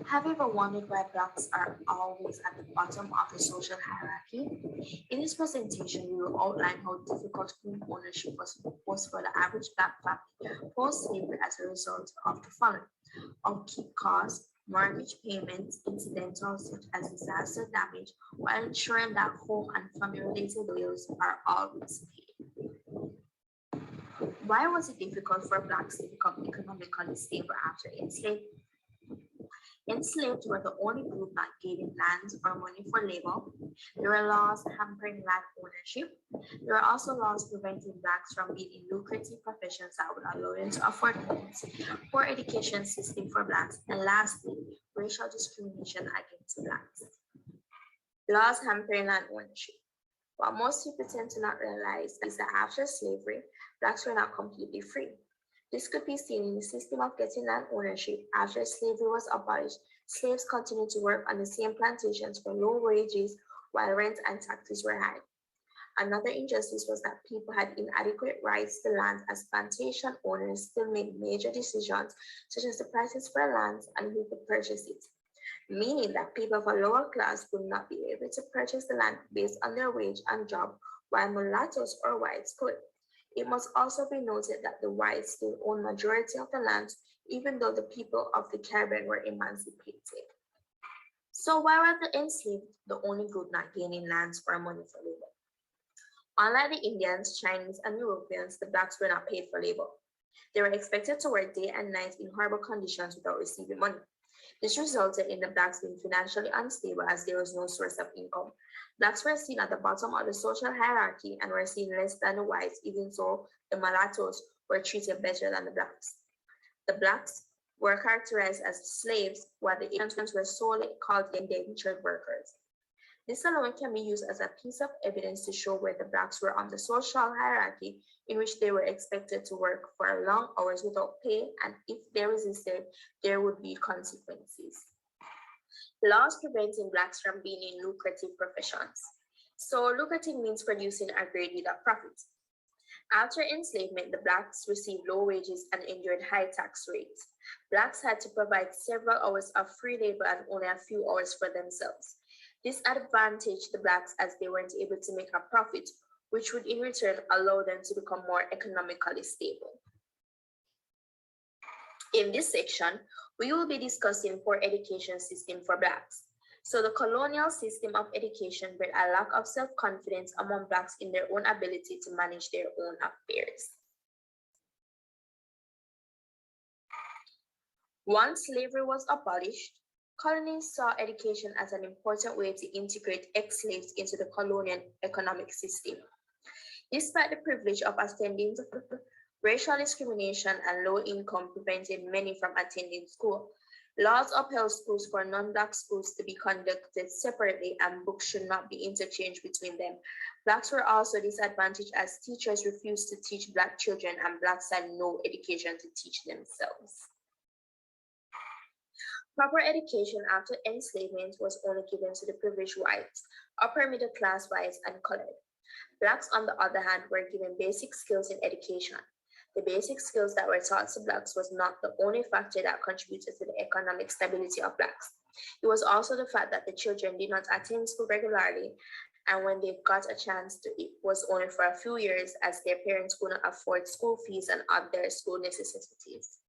Have you ever wondered why Blacks are always at the bottom of the social hierarchy? In this presentation, we will outline how difficult home ownership was for the average Black family post-slavery as a result of the following: upkeep costs, mortgage payments, incidentals such as disaster damage, while ensuring that home and family-related bills are always paid. Why was it difficult for Blacks to become economically stable after enslavement? Enslaved were the only group not gaining lands or money for labor. There were laws hampering land ownership. There were also laws preventing Blacks from being in lucrative professions that would allow them to afford homes, poor education system for Blacks, and lastly, racial discrimination against Blacks. Laws hampering land ownership. What most people tend to not realize is that after slavery, Blacks were not completely free. This could be seen in the system of getting land ownership. After slavery was abolished, slaves continued to work on the same plantations for low wages while rent and taxes were high. Another injustice was that people had inadequate rights to land, as plantation owners still made major decisions such as the prices for lands and who could purchase it, meaning that people of a lower class would not be able to purchase the land based on their wage and job, while mulattoes or whites could. It must also be noted that the whites still own majority of the lands, even though the people of the Caribbean were emancipated. So why were the enslaved the only group not gaining lands or money for labor? Unlike the Indians, Chinese, and Europeans, the Blacks were not paid for labor. They were expected to work day and night in horrible conditions without receiving money. This resulted in the Blacks being financially unstable as there was no source of income. Blacks were seen at the bottom of the social hierarchy and were seen less than the whites, even though the mulattoes were treated better than the Blacks. The Blacks were characterized as slaves, while the Indians were solely called indentured workers. This alone can be used as a piece of evidence to show where the Blacks were on the social hierarchy in which they were expected to work for long hours without pay, and if they resisted, there would be consequences. Laws preventing Blacks from being in lucrative professions. So lucrative means producing a great deal of profit. After enslavement, the Blacks received low wages and endured high tax rates. Blacks had to provide several hours of free labor and only a few hours for themselves. This advantaged the Blacks as they weren't able to make a profit, which would in return allow them to become more economically stable. In this section, we will be discussing poor education system for Blacks. So the colonial system of education bred a lack of self-confidence among Blacks in their own ability to manage their own affairs. Once slavery was abolished, colonists saw education as an important way to integrate ex-slaves into the colonial economic system. Despite the privilege of attending, racial discrimination and low income prevented many from attending school. Laws upheld schools for non-Black schools to be conducted separately and books should not be interchanged between them. Blacks were also disadvantaged as teachers refused to teach Black children and Blacks had no education to teach themselves. Proper education after enslavement was only given to the privileged whites, upper middle class whites, and colored. Blacks, on the other hand, were given basic skills in education. The basic skills that were taught to Blacks was not the only factor that contributed to the economic stability of Blacks. It was also the fact that the children did not attend school regularly, and when they got a chance to, it was only for a few years as their parents could not afford school fees and other school necessities.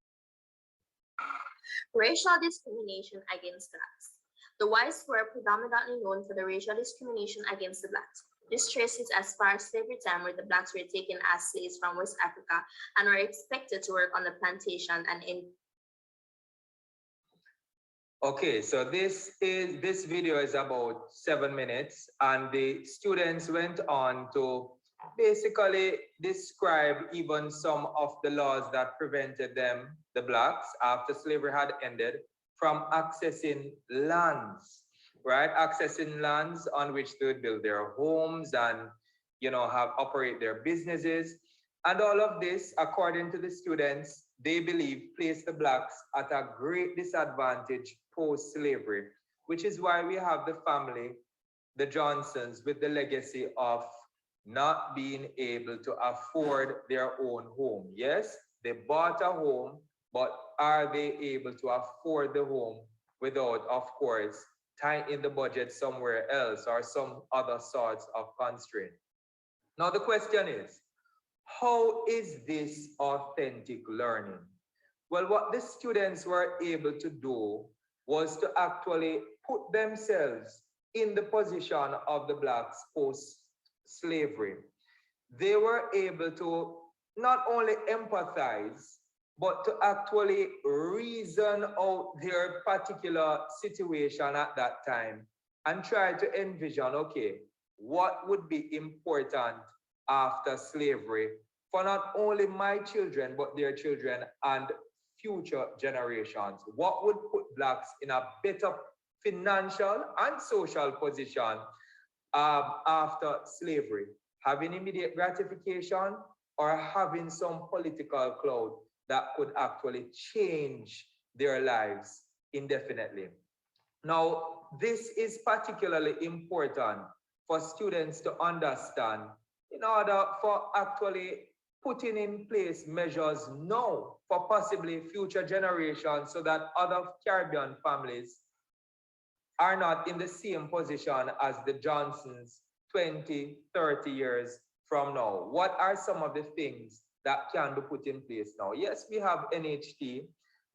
Racial discrimination against Blacks. The whites were predominantly known for the racial discrimination against the Blacks. This traces as far as slavery time, where the Blacks were taken as slaves from West Africa and were expected to work on the plantation and in. Okay, so this video is about 7 minutes, and the students went on to basically describe even some of the laws that prevented them, the Blacks, after slavery had ended, from accessing lands. Right, accessing lands on which they would build their homes and, operate their businesses. And all of this, according to the students, they believe placed the Blacks at a great disadvantage post-slavery, which is why we have the family, the Johnsons, with the legacy of not being able to afford their own home. Yes, they bought a home, but are they able to afford the home without, of course, tie in the budget somewhere else or some other sorts of constraint? Now the question is, how is this authentic learning? Well, what the students were able to do was to actually put themselves in the position of the Blacks post-slavery. They were able to not only empathize, but to actually reason out their particular situation at that time and try to envision, okay, what would be important after slavery for not only my children, but their children and future generations? What would put Blacks in a better financial and social position after slavery? Having immediate gratification or having some political clout that could actually change their lives indefinitely. Now, this is particularly important for students to understand in order for actually putting in place measures now for possibly future generations so that other Caribbean families are not in the same position as the Johnsons 20, 30 years from now. What are some of the things that can be put in place now? Yes, we have NHT,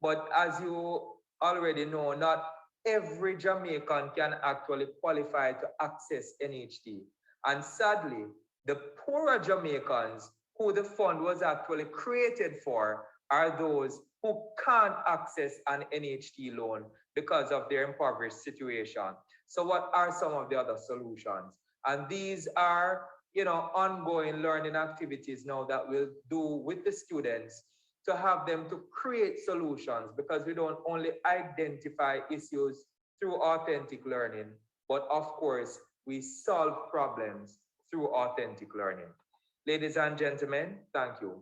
but as you already know, not every Jamaican can actually qualify to access NHT. And sadly, the poorer Jamaicans who the fund was actually created for are those who can't access an NHT loan because of their impoverished situation. So what are some of the other solutions? And these are, ongoing learning activities now that we'll do with the students to have them to create solutions, because we don't only identify issues through authentic learning, but of course, we solve problems through authentic learning. Ladies and gentlemen, thank you.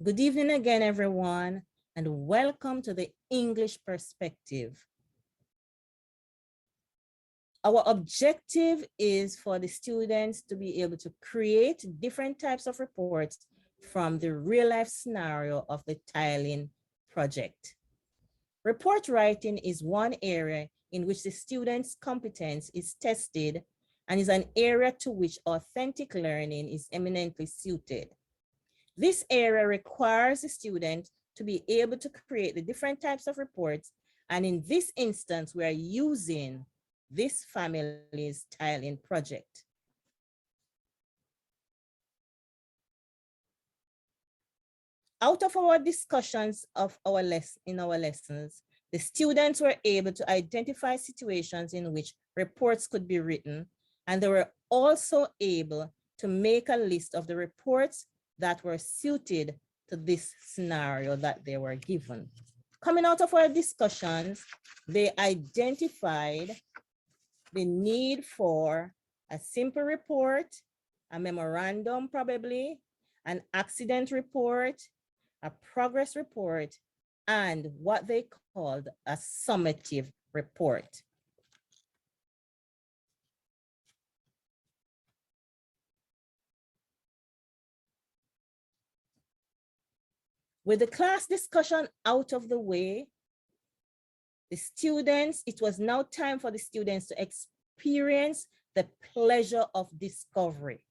Good evening again, everyone, and welcome to the English Perspective. Our objective is for the students to be able to create different types of reports from the real-life scenario of the tiling project. Report writing is one area in which the students' competence is tested and is an area to which authentic learning is eminently suited. This area requires the student to be able to create the different types of reports, and in this instance, we are using this family's tiling project. Out of our discussions of in our lessons, the students were able to identify situations in which reports could be written, and they were also able to make a list of the reports that were suited to this scenario that they were given. Coming out of our discussions, they identified the need for a simple report, a memorandum probably, an accident report, a progress report, and what they called a summative report. With the class discussion out of the way, it was now time for the students to experience the pleasure of discovery.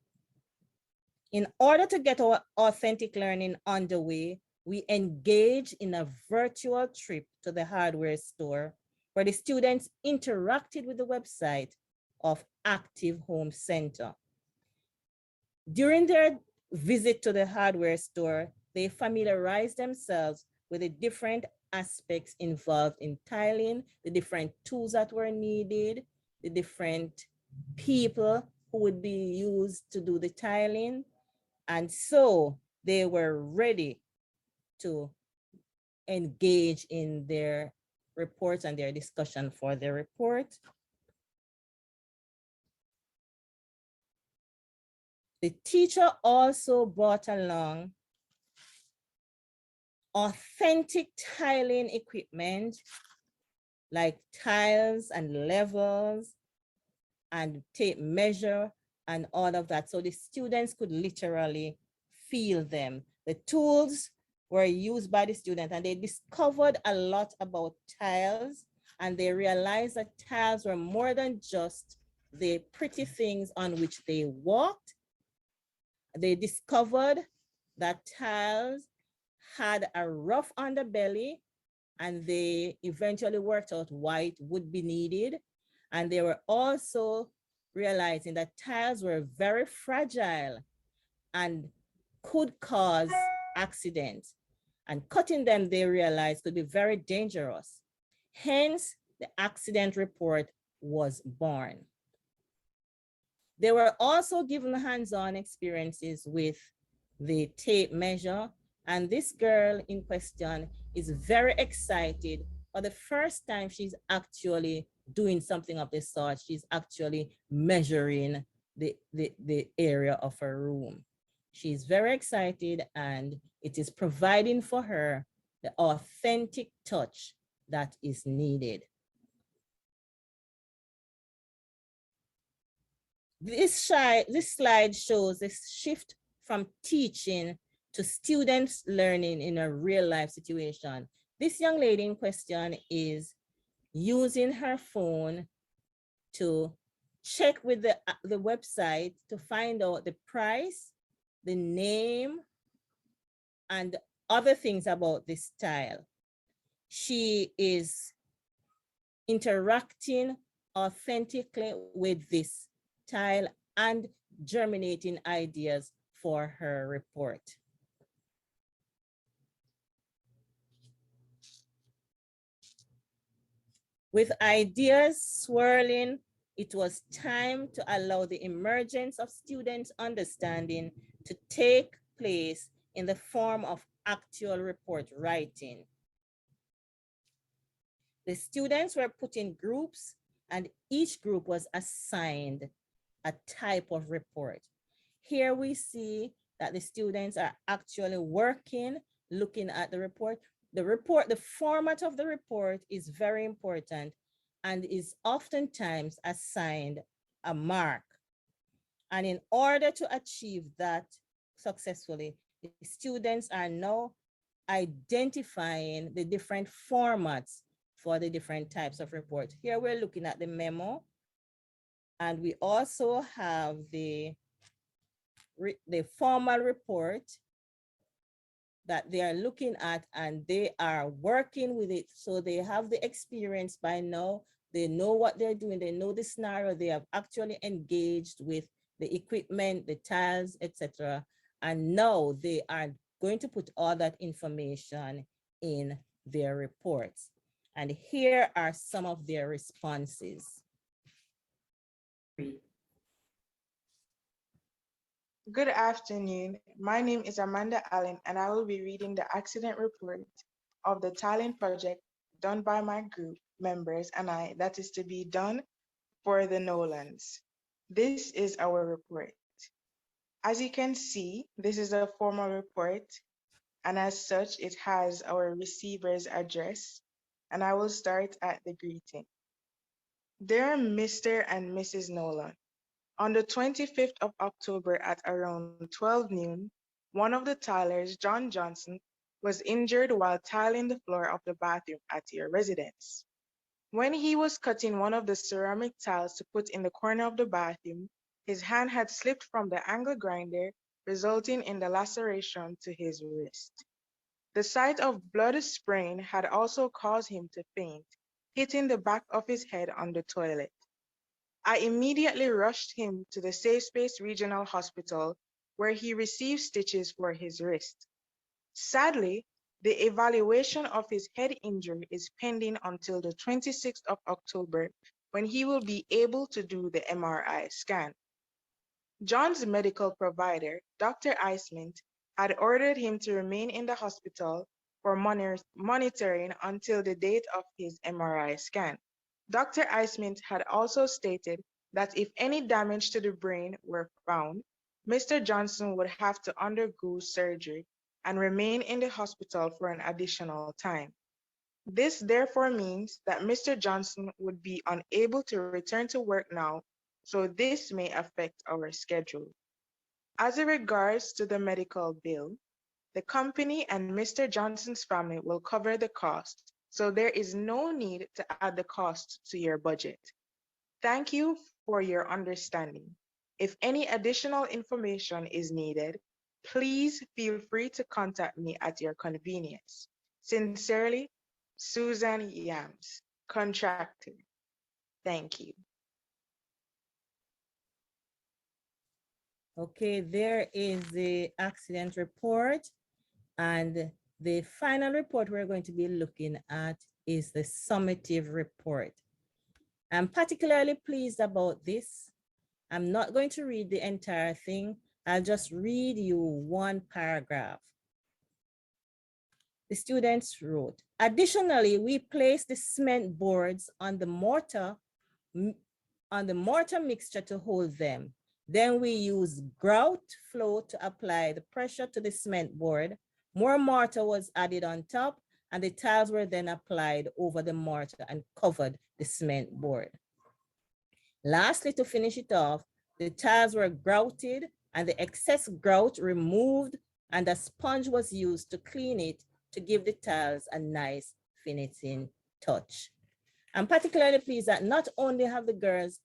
In order to get our authentic learning underway, we engaged in a virtual trip to the hardware store where the students interacted with the website of Active Home Center. During their visit to the hardware store, they familiarized themselves with the different aspects involved in tiling, the different tools that were needed, the different people who would be used to do the tiling. And so they were ready to engage in their reports and their discussion for their report. The teacher also brought along authentic tiling equipment like tiles and levels and tape measure and all of that. So the students could literally feel them. The tools were used by the student and they discovered a lot about tiles, and they realized that tiles were more than just the pretty things on which they walked. They discovered that tiles had a rough underbelly, and they eventually worked out why it would be needed. And they were also realizing that tiles were very fragile and could cause accidents. And cutting them, they realized, could be very dangerous. Hence, the accident report was born. They were also given hands-on experiences with the tape measure, and this girl in question is very excited. For the first time, she's actually doing something of this sort. She's actually measuring the area of her room. She's very excited, and it is providing for her the authentic touch that is needed. This slide shows this shift from teaching to students learning in a real life situation. This young lady in question is using her phone to check with the website to find out the price, the name, and other things about this tile. She is interacting authentically with this tile and germinating ideas for her report. With ideas swirling, it was time to allow the emergence of students' understanding to take place in the form of actual report writing. The students were put in groups and each group was assigned a type of report. Here we see that the students are actually working, looking at the report. The format of the report is very important and is oftentimes assigned a mark. And in order to achieve that successfully, the students are now identifying the different formats for the different types of reports. Here we're looking at the memo, and we also have the formal report that they are looking at, and they are working with it. So they have the experience by now. They know what they're doing. They know the scenario. They have actually engaged with the equipment, the tiles, etc. And now they are going to put all that information in their reports. And here are some of their responses. Good afternoon. My name is Amanda Allen, and I will be reading the accident report of the tiling project done by my group members and I, that is to be done for the Nolans. This is our report. As you can see, this is a formal report, and as such, it has our receiver's address, and I will start at the greeting. Dear Mr. and Mrs. Nolan, on the 25th of October at around 12 noon, one of the tilers, John Johnson, was injured while tiling the floor of the bathroom at your residence. When he was cutting one of the ceramic tiles to put in the corner of the bathroom, his hand had slipped from the angle grinder, resulting in the laceration to his wrist. The sight of blood spraying had also caused him to faint, hitting the back of his head on the toilet. I immediately rushed him to the Safe Space Regional Hospital, where he received stitches for his wrist. Sadly, the evaluation of his head injury is pending until the 26th of October, when he will be able to do the MRI scan. John's medical provider, Dr. Eisman, had ordered him to remain in the hospital for monitoring until the date of his MRI scan. Dr. Eisman had also stated that if any damage to the brain were found, Mr. Johnson would have to undergo surgery and remain in the hospital for an additional time. This therefore means that Mr. Johnson would be unable to return to work now, so this may affect our schedule. As it regards to the medical bill, the company and Mr. Johnson's family will cover the cost, so there is no need to add the cost to your budget. Thank you for your understanding. If any additional information is needed, please feel free to contact me at your convenience. Sincerely, Susan Yams, contractor. Thank you. Okay, there is the accident report, and the final report we're going to be looking at is the summative report. I'm particularly pleased about this. I'm not going to read the entire thing. I'll just read you one paragraph. The students wrote, additionally, we placed the cement boards on the mortar mixture to hold them. Then we used grout flow to apply the pressure to the cement board. More mortar was added on top, and the tiles were then applied over the mortar and covered the cement board. Lastly, to finish it off, the tiles were grouted and the excess grout removed, and a sponge was used to clean it to give the tiles a nice finishing touch. I'm particularly pleased that not only have the girls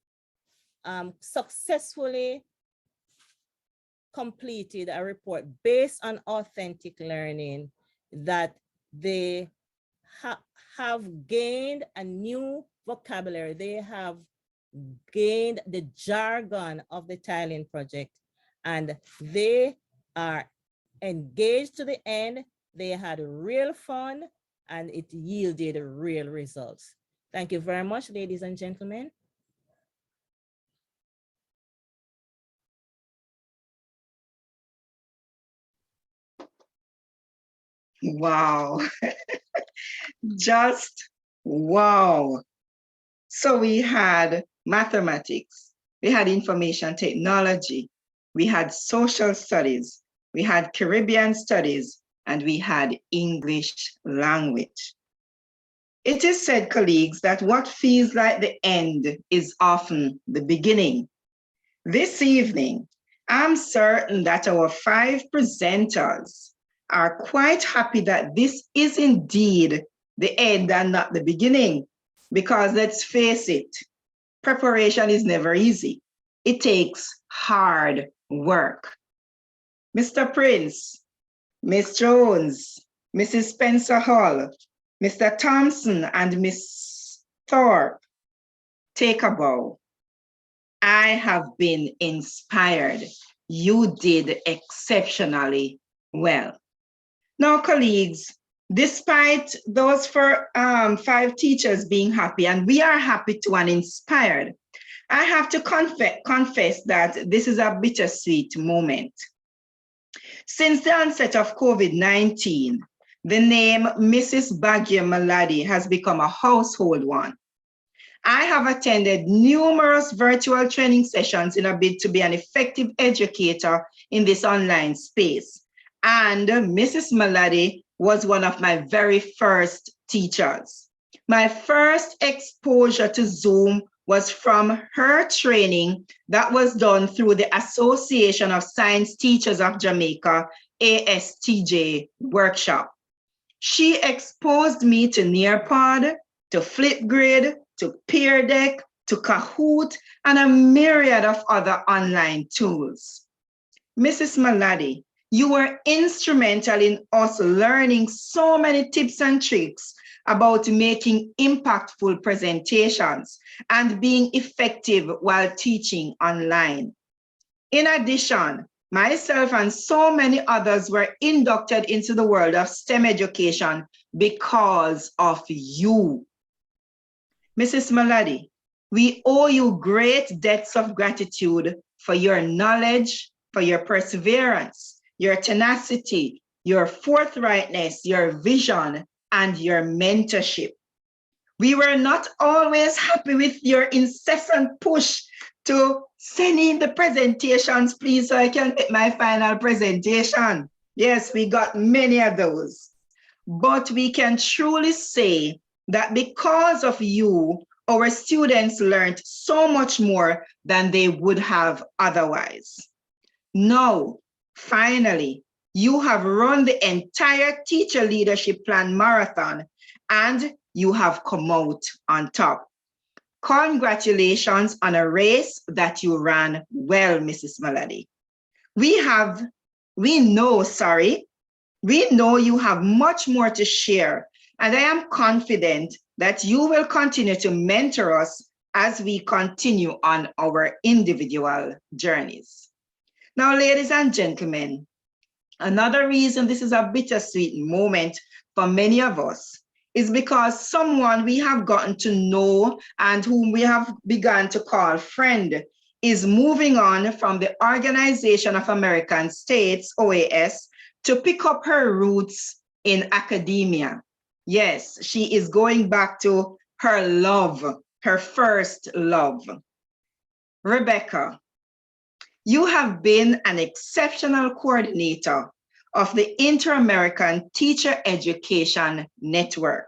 successfully completed a report based on authentic learning, that they have gained a new vocabulary. They have gained the jargon of the tiling project, and they are engaged to the end. They had real fun, and it yielded real results. Thank you very much, ladies and gentlemen. Wow. Just wow. So we had mathematics, we had information technology, we had social studies, we had Caribbean studies, and we had English language. It is said, colleagues, that what feels like the end is often the beginning. This evening, I'm certain that our 5 presenters are quite happy that this is indeed the end and not the beginning, because let's face it, preparation is never easy. It takes hard work. Mr. Prince, Miss Jones, Mrs. Spencer Hall, Mr. Thompson, and Miss Thorpe, take a bow. I have been inspired. You did exceptionally well. Now, colleagues, despite those 5 teachers being happy, and we are happy too and inspired, I have to confess that this is a bittersweet moment. Since the onset of COVID-19, the name Mrs. Bagya Maladi has become a household one. I have attended numerous virtual training sessions in a bid to be an effective educator in this online space. And Mrs. Maladi was one of my very first teachers. My first exposure to Zoom was from her training that was done through the Association of Science Teachers of Jamaica, ASTJ workshop. She exposed me to Nearpod, to Flipgrid, to Peer Deck, to Kahoot, and a myriad of other online tools. Mrs. Maladi, you were instrumental in us learning so many tips and tricks about making impactful presentations and being effective while teaching online. In addition, myself and so many others were inducted into the world of STEM education because of you. Mrs. Maladi, we owe you great debts of gratitude for your knowledge, for your perseverance, your tenacity, your forthrightness, your vision, and your mentorship. We were not always happy with your incessant push to send in the presentations, please, so I can make my final presentation. Yes, we got many of those. But we can truly say that because of you, our students learned so much more than they would have otherwise. Now, finally, you have run the entire Teacher Leadership Plan Marathon and you have come out on top. Congratulations on a race that you ran well, Mrs. Maladi. We know you have much more to share, and I am confident that you will continue to mentor us as we continue on our individual journeys. Now, ladies and gentlemen, another reason this is a bittersweet moment for many of us is because someone we have gotten to know and whom we have begun to call friend is moving on from the Organization of American States, OAS, to pick up her roots in academia. Yes, she is going back to her love, her first love. Rebecca, you have been an exceptional coordinator of the Inter-American Teacher Education Network.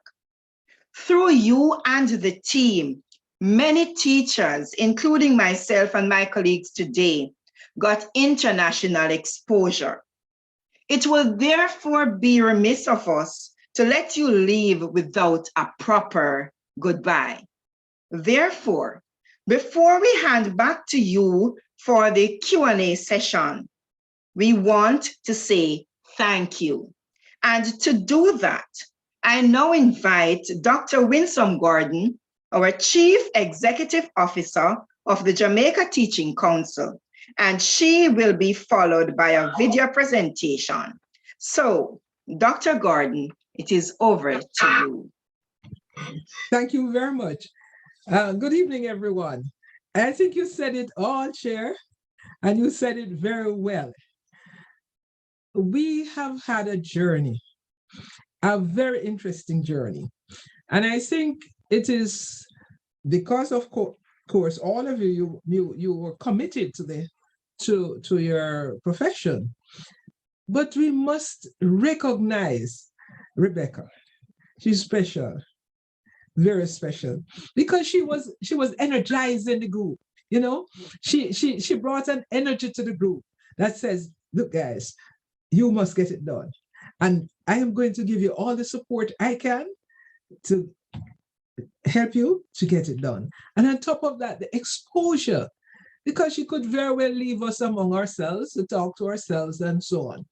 Through you and the team, many teachers, including myself and my colleagues today, got international exposure. It will therefore be remiss of us to let you leave without a proper goodbye. Therefore, before we hand back to you for the Q&A session, we want to say thank you. And to do that, I now invite Dr. Winsome Gordon, our Chief Executive Officer of the Jamaica Teaching Council, and she will be followed by a video presentation. So, Dr. Gordon, it is over to you. Thank you very much. Good evening, everyone. I think you said it all, Chair, and you said it very well. We have had a journey A very interesting journey. And I think it is because of course, all of you were committed to your profession. But we must recognize Rebecca. She's special, very special, because she was energizing the group. You know, she brought an energy to the group that says, look, guys, you must get it done. And I am going to give you all the support I can to help you to get it done. And on top of that, the exposure, because she could very well leave us among ourselves to talk to ourselves and so on.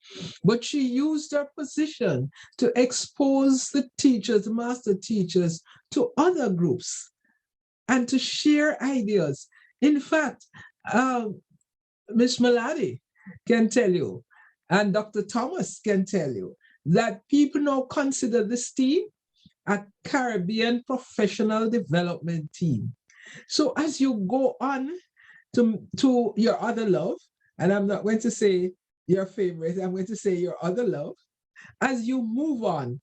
But she used her position to expose the teachers, the master teachers, to other groups and to share ideas. In fact, Ms. Maladi can tell you, and Dr. Thomas can tell you, that people now consider this team a Caribbean professional development team. So as you go on to your other love, and I'm not going to say your favorite, I'm going to say your other love, as you move on,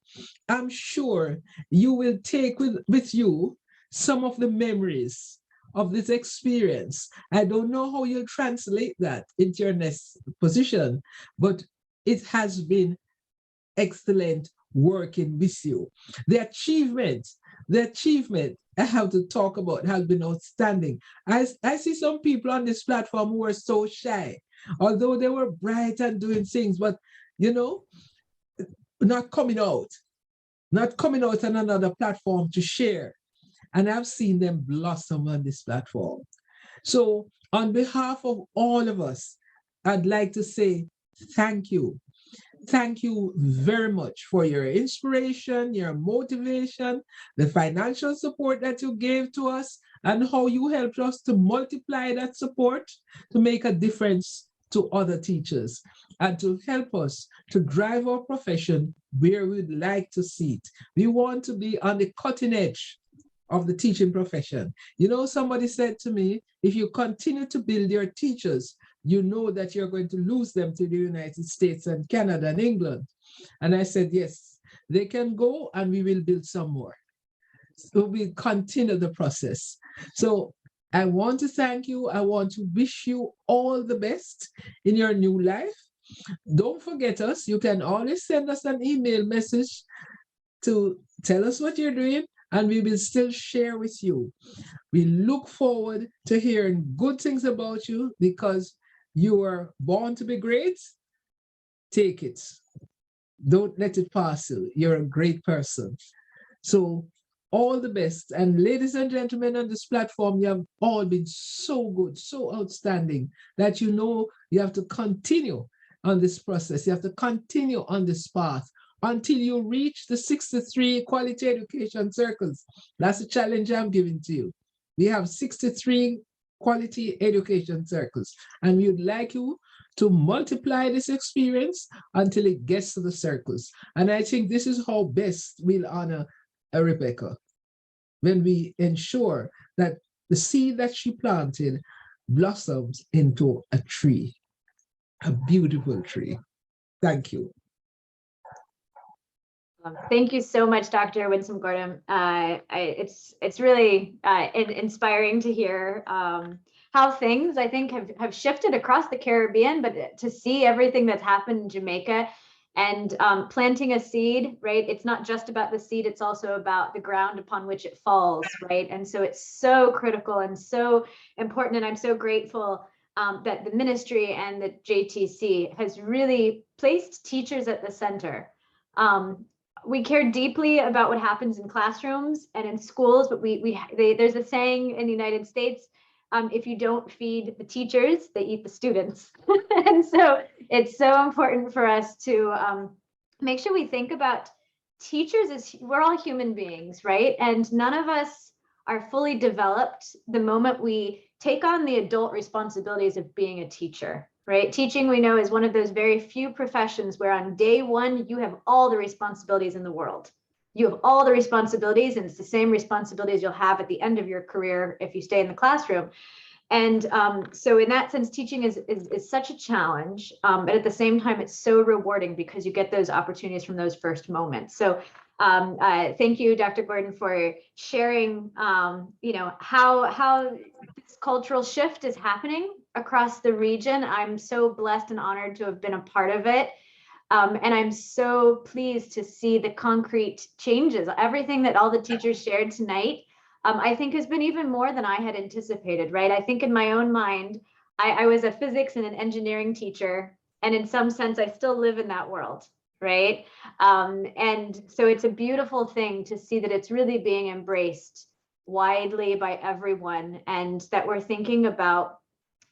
I'm sure you will take with you some of the memories of this experience. I don't know how you'll translate that into your next position, but it has been excellent working with you. The achievement I have to talk about has been outstanding. I see some people on this platform who are so shy, although they were bright and doing things, but you know, not coming out on another platform to share. And I've seen them blossom on this platform. So on behalf of all of us, I'd like to say thank you. Thank you very much for your inspiration, your motivation, the financial support that you gave to us, and how you helped us to multiply that support to make a difference to other teachers and to help us to drive our profession where we'd like to see it. We want to be on the cutting edge of the teaching profession. You know, somebody said to me, if you continue to build your teachers, you know that you're going to lose them to the United States and Canada and England. And I said, yes, they can go and we will build some more. So we continue the process. So I want to thank you. I want to wish you all the best in your new life. Don't forget us. You can always send us an email message to tell us what you're doing, and we will still share with you. We look forward to hearing good things about you because you were born to be great. Take it. Don't let it pass you. You're a great person. So all the best. And ladies and gentlemen on this platform, you have all been so good, so outstanding that you know you have to continue on this process. You have to continue on this path until you reach the 63 quality education circles. That's the challenge I'm giving to you. We have 63 quality education circles, and we would like you to multiply this experience until it gets to the circles. And I think this is how best we'll honor Rebecca, when we ensure that the seed that she planted blossoms into a tree, a beautiful tree. Thank you. Thank you so much, Dr. Winsome Gordon. It's really inspiring to hear how things, I think, have shifted across the Caribbean, but to see everything that's happened in Jamaica and planting a seed, right? It's not just about the seed, it's also about the ground upon which it falls, right? And so it's so critical and so important, and I'm so grateful that the ministry and the JTC has really placed teachers at the center. We care deeply about what happens in classrooms and in schools, but there's a saying in the United States, if you don't feed the teachers, they eat the students. And so it's so important for us to make sure we think about teachers as we're all human beings, right? And none of us are fully developed the moment we take on the adult responsibilities of being a teacher. Right? Teaching, we know, is one of those very few professions where on day one, you have all the responsibilities in the world. You have all the responsibilities, and it's the same responsibilities you'll have at the end of your career if you stay in the classroom. And so in that sense, teaching is such a challenge, but at the same time, it's so rewarding because you get those opportunities from those first moments. So thank you, Dr. Gordon, for sharing, how this cultural shift is happening across the region. I'm so blessed and honored to have been a part of it. And I'm so pleased to see the concrete changes. Everything that all the teachers shared tonight, I think has been even more than I had anticipated, right? I think in my own mind, I was a physics and an engineering teacher, and in some sense, I still live in that world, right? And so it's a beautiful thing to see that it's really being embraced widely by everyone, and that we're thinking about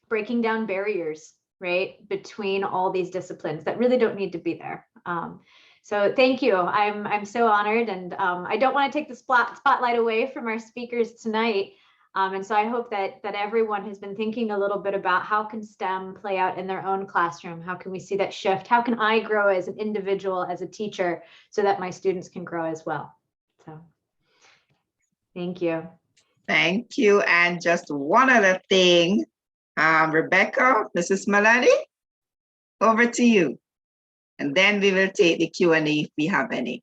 breaking down barriers, right, between all these disciplines that really don't need to be there. So thank you. I'm so honored, and I don't want to take the spotlight away from our speakers tonight. And so I hope that everyone has been thinking a little bit about how can STEM play out in their own classroom? How can we see that shift? How can I grow as an individual, as a teacher, so that my students can grow as well? So thank you. Thank you. And just one other thing, Rebecca, Mrs. Malady, over to you. And then we will take the Q&A if we have any.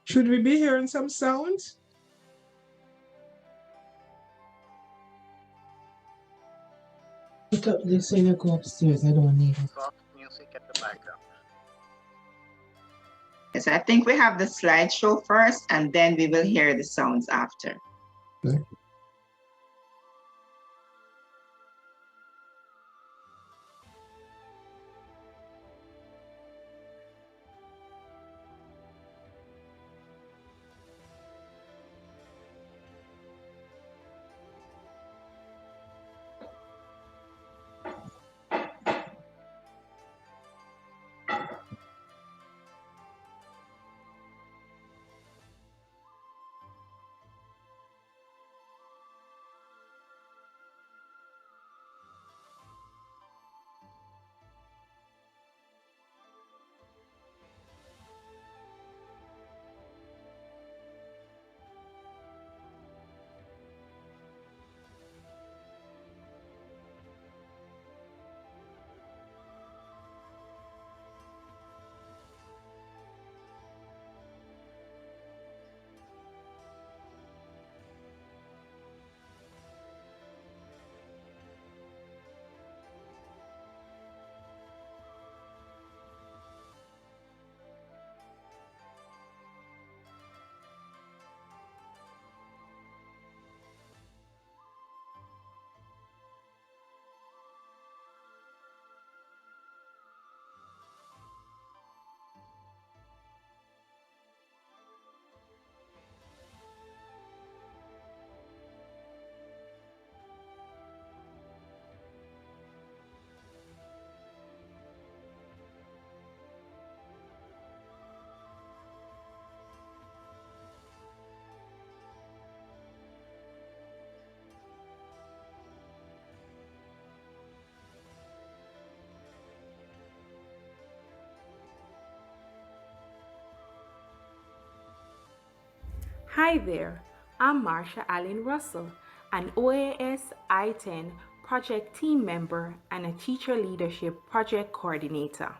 Should we be hearing some sounds? Put up this so you go upstairs. I don't need it. Soft music at the background. Yes, I think we have the slideshow first, and then we will hear the sounds after. Okay. Hi there, I'm Marsha Allen Russell, an OAS I-10 project team member and a teacher leadership project coordinator.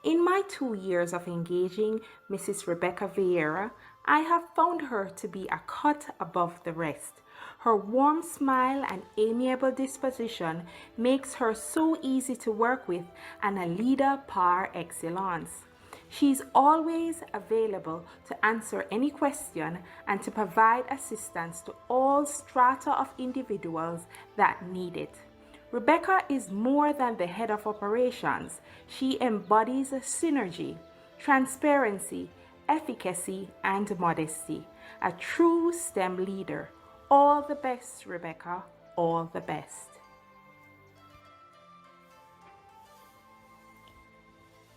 In my 2 years of engaging Mrs. Rebecca Vieira, I have found her to be a cut above the rest. Her warm smile and amiable disposition makes her so easy to work with and a leader par excellence. She's always available to answer any question and to provide assistance to all strata of individuals that need it. Rebecca is more than the head of operations. She embodies synergy, transparency, efficacy, and modesty. A true STEM leader. All the best, Rebecca. All the best.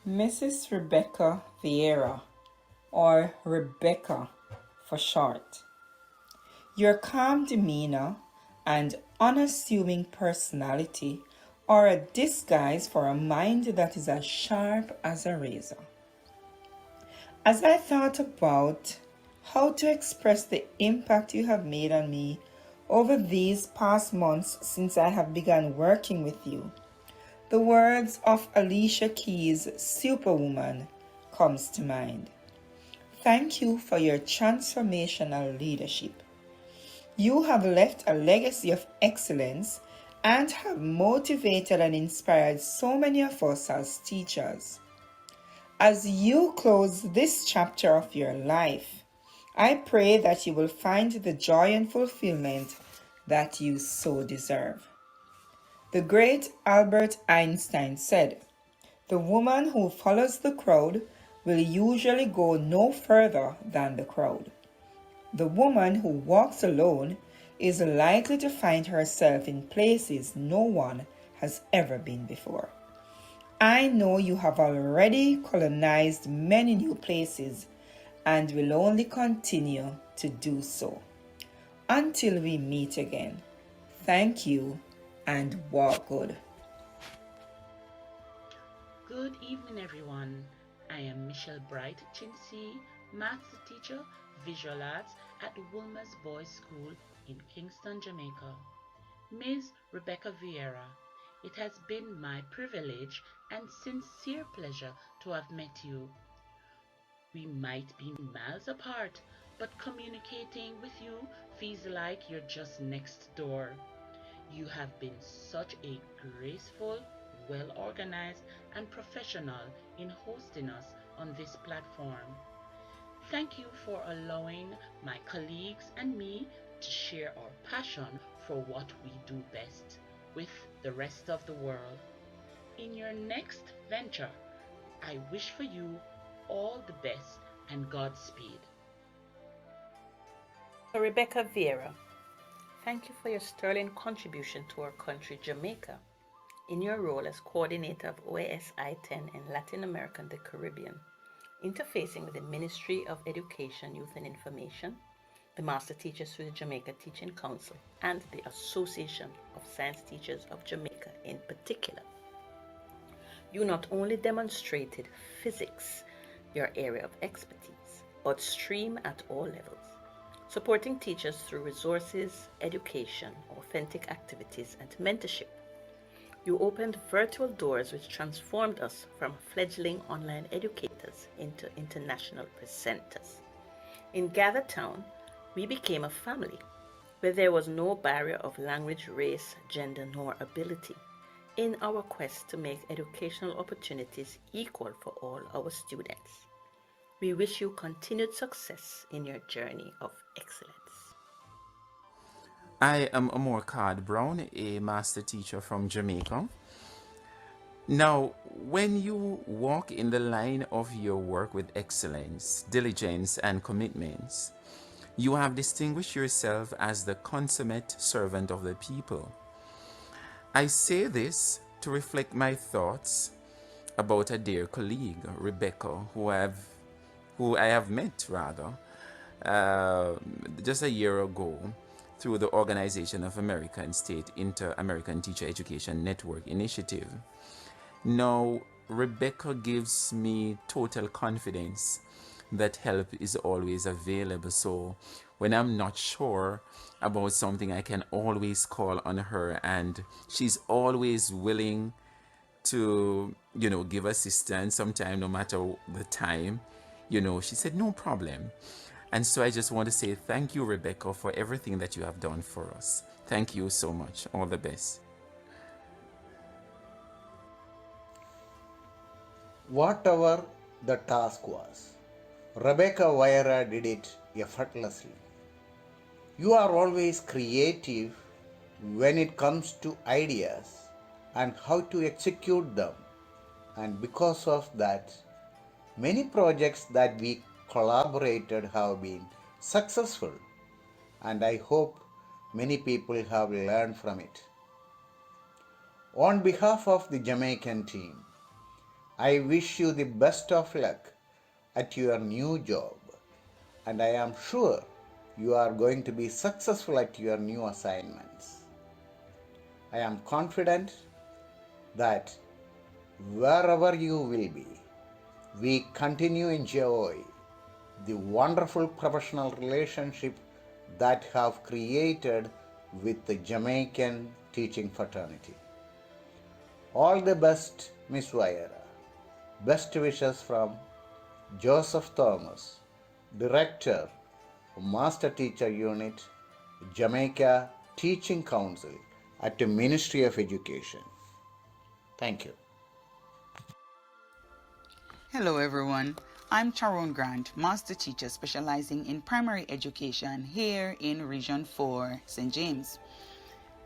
Mrs. Rebecca Vieira, or Rebecca for short. Your calm demeanor and unassuming personality are a disguise for a mind that is as sharp as a razor. As I thought about how to express the impact you have made on me over these past months since I have begun working with you, the words of Alicia Keys' Superwoman comes to mind. Thank you for your transformational leadership. You have left a legacy of excellence and have motivated and inspired so many of us as teachers. As you close this chapter of your life, I pray that you will find the joy and fulfillment that you so deserve. The great Albert Einstein said, "The woman who follows the crowd will usually go no further than the crowd. The woman who walks alone is likely to find herself in places no one has ever been before." I know you have already colonized many new places and will only continue to do so. Until we meet again, thank you and walk good. Good evening, everyone. I am Michelle Bright Chinsey, maths teacher, visual arts at Wilmer's Boys School in Kingston, Jamaica. Ms. Rebecca Vieira, it has been my privilege and sincere pleasure to have met you. We might be miles apart, but communicating with you feels like you're just next door. You have been such a graceful, well organized, and professional in hosting us on this platform. Thank you for allowing my colleagues and me to share our passion for what we do best with the rest of the world. In your next venture, I wish for you all the best and Godspeed. Rebecca Vieira, thank you for your sterling contribution to our country, Jamaica, in your role as coordinator of OAS I-10 in Latin America and the Caribbean, interfacing with the Ministry of Education, Youth and Information, the Master Teachers through the Jamaica Teaching Council, and the Association of Science Teachers of Jamaica in particular. You not only demonstrated physics, your area of expertise, but stream at all levels, supporting teachers through resources, education, authentic activities, and mentorship. You opened virtual doors which transformed us from fledgling online educators into international presenters. In Gather Town, we became a family where there was no barrier of language, race, gender, nor ability in our quest to make educational opportunities equal for all our students. We wish you continued success in your journey of excellence. I am Amor Card Brown, a master teacher from Jamaica. Now, when you walk in the line of your work with excellence, diligence, and commitments, you have distinguished yourself as the consummate servant of the people. I say this to reflect my thoughts about a dear colleague, Rebecca, who I have met just a year ago through the Organization of American State Inter-American Teacher Education Network Initiative. Now, Rebecca gives me total confidence that help is always available. So when I'm not sure about something, I can always call on her, and she's always willing to, give assistance sometime, no matter the time. She said, no problem. And so I just want to say thank you, Rebecca, for everything that you have done for us. Thank you so much. All the best. Whatever the task was, Rebecca Vieira did it effortlessly. You are always creative when it comes to ideas and how to execute them. And because of that, many projects that we collaborated have been successful. And I hope many people have learned from it. On behalf of the Jamaican team, I wish you the best of luck at your new job, and I am sure you are going to be successful at your new assignments. I am confident that wherever you will be, we continue enjoy the wonderful professional relationship that have created with the Jamaican teaching fraternity. All the best, Miss Vieira. Best wishes from Joseph Thomas, Director, Master Teacher Unit, Jamaica Teaching Council at the Ministry of Education. Thank you. Hello everyone, I'm Charon Grant, Master Teacher specializing in primary education here in Region 4, St. James.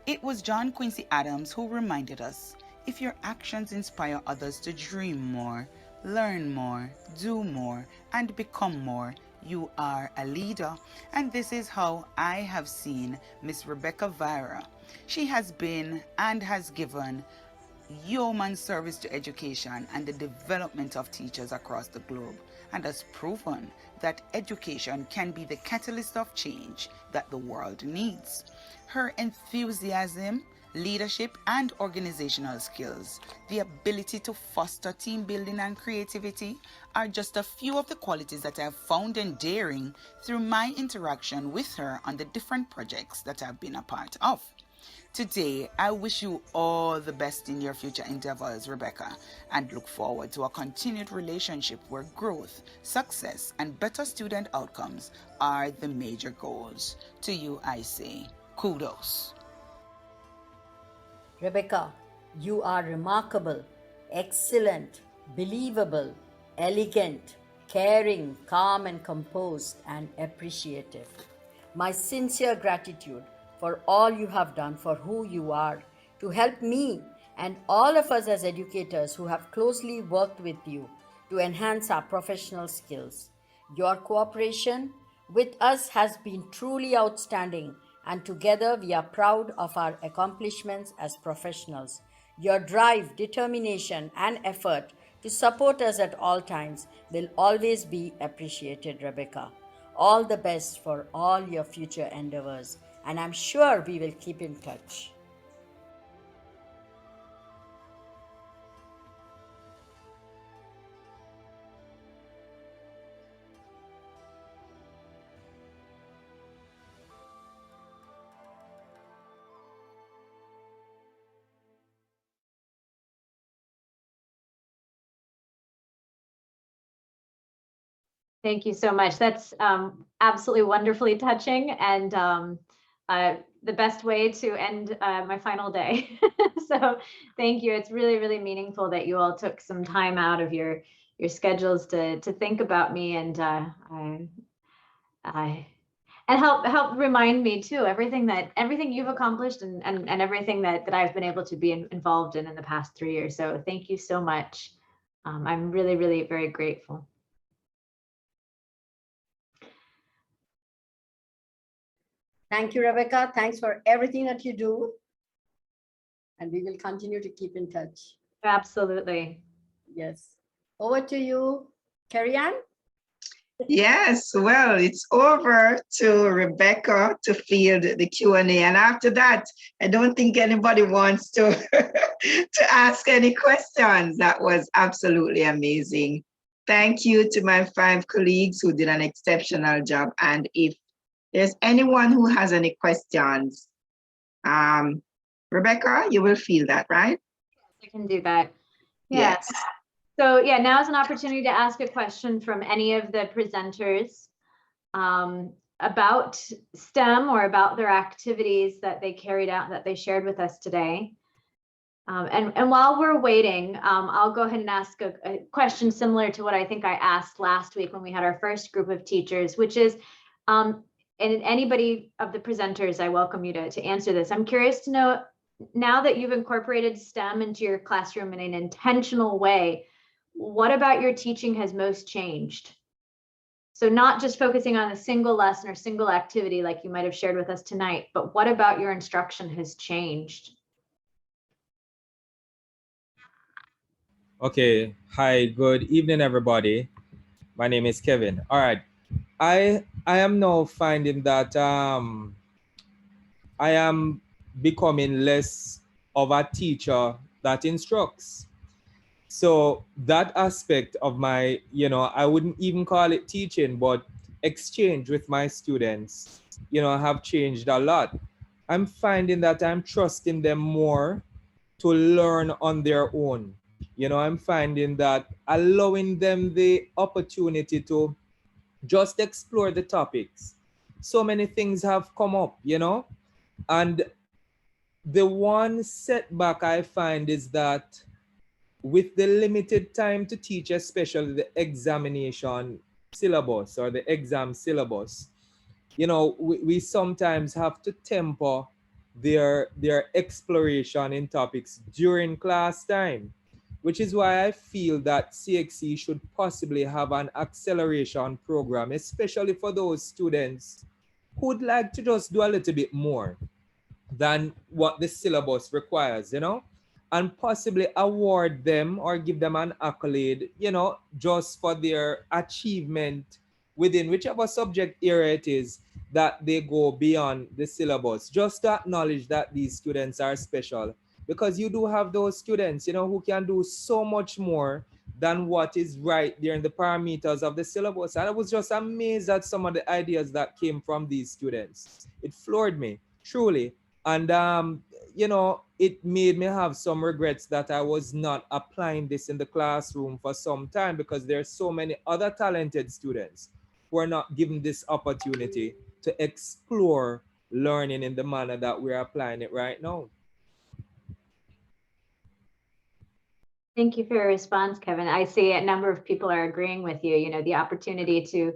It was John Quincy Adams who reminded us, if your actions inspire others to dream more, learn more, do more, and become more, you are a leader. And this is how I have seen Miss Rebecca Vieira. She has been and has given yeoman service to education and the development of teachers across the globe, and has proven that education can be the catalyst of change that the world needs. Her enthusiasm, leadership, and organizational skills, the ability to foster team building and creativity are just a few of the qualities that I have found endearing through my interaction with her on the different projects that I've been a part of. Today, I wish you all the best in your future endeavors, Rebecca, and look forward to a continued relationship where growth, success, and better student outcomes are the major goals. To you, I say, kudos. Rebecca, you are remarkable, excellent, believable, elegant, caring, calm and composed, and appreciative. My sincere gratitude for all you have done for who you are, to help me and all of us as educators who have closely worked with you to enhance our professional skills. Your cooperation with us has been truly outstanding, and together we are proud of our accomplishments as professionals. Your drive, determination, and effort to support us at all times will always be appreciated, Rebecca. All the best for all your future endeavors, and I'm sure we will keep in touch. Thank you so much. That's absolutely wonderfully touching, and the best way to end my final day. So thank you. It's really, really meaningful that you all took some time out of your schedules to think about me, and and help remind me too, everything you've accomplished, and everything that I've been able to be involved in the past 3 years. So thank you so much. I'm really, really very grateful. Thank you, Rebecca. Thanks for everything that you do. And we will continue to keep in touch. Absolutely. Yes. Over to you, Carrie Ann. Yes, well, it's over to Rebecca to field the Q&A. And after that, I don't think anybody wants to, to ask any questions. That was absolutely amazing. Thank you to my 5 colleagues who did an exceptional job. And if there's anyone who has any questions, Rebecca, you will field that, right? Yes, I can do that. Yes. So yeah, now is an opportunity to ask a question from any of the presenters about STEM or about their activities that they carried out, that they shared with us today. And while we're waiting, I'll go ahead and ask a question similar to what I think I asked last week when we had our first group of teachers, which is, and anybody of the presenters, I welcome you to answer this. I'm curious to know, now that you've incorporated STEM into your classroom in an intentional way, what about your teaching has most changed? So not just focusing on a single lesson or single activity like you might have shared with us tonight, but what about your instruction has changed? Okay. Hi, good evening, everybody. My name is Kevin. All right. I am now finding that I am becoming less of a teacher that instructs. So that aspect of my, I wouldn't even call it teaching, but exchange with my students, have changed a lot. I'm finding that I'm trusting them more to learn on their own. I'm finding that allowing them the opportunity to just explore the topics. So many things have come up, and the one setback I find is that with the limited time to teach, especially the examination syllabus or the exam syllabus, we sometimes have to temper their exploration in topics during class time, which is why I feel that CXC should possibly have an acceleration program, especially for those students who'd like to just do a little bit more than what the syllabus requires, and possibly award them or give them an accolade, just for their achievement within whichever subject area it is that they go beyond the syllabus. Just to acknowledge that these students are special, because you do have those students, who can do so much more than what is right there in the parameters of the syllabus. And I was just amazed at some of the ideas that came from these students. It floored me, truly. And it made me have some regrets that I was not applying this in the classroom for some time, because there's so many other talented students who are not given this opportunity to explore learning in the manner that we're applying it right now. Thank you for your response, Kevin. I see a number of people are agreeing with you. The opportunity to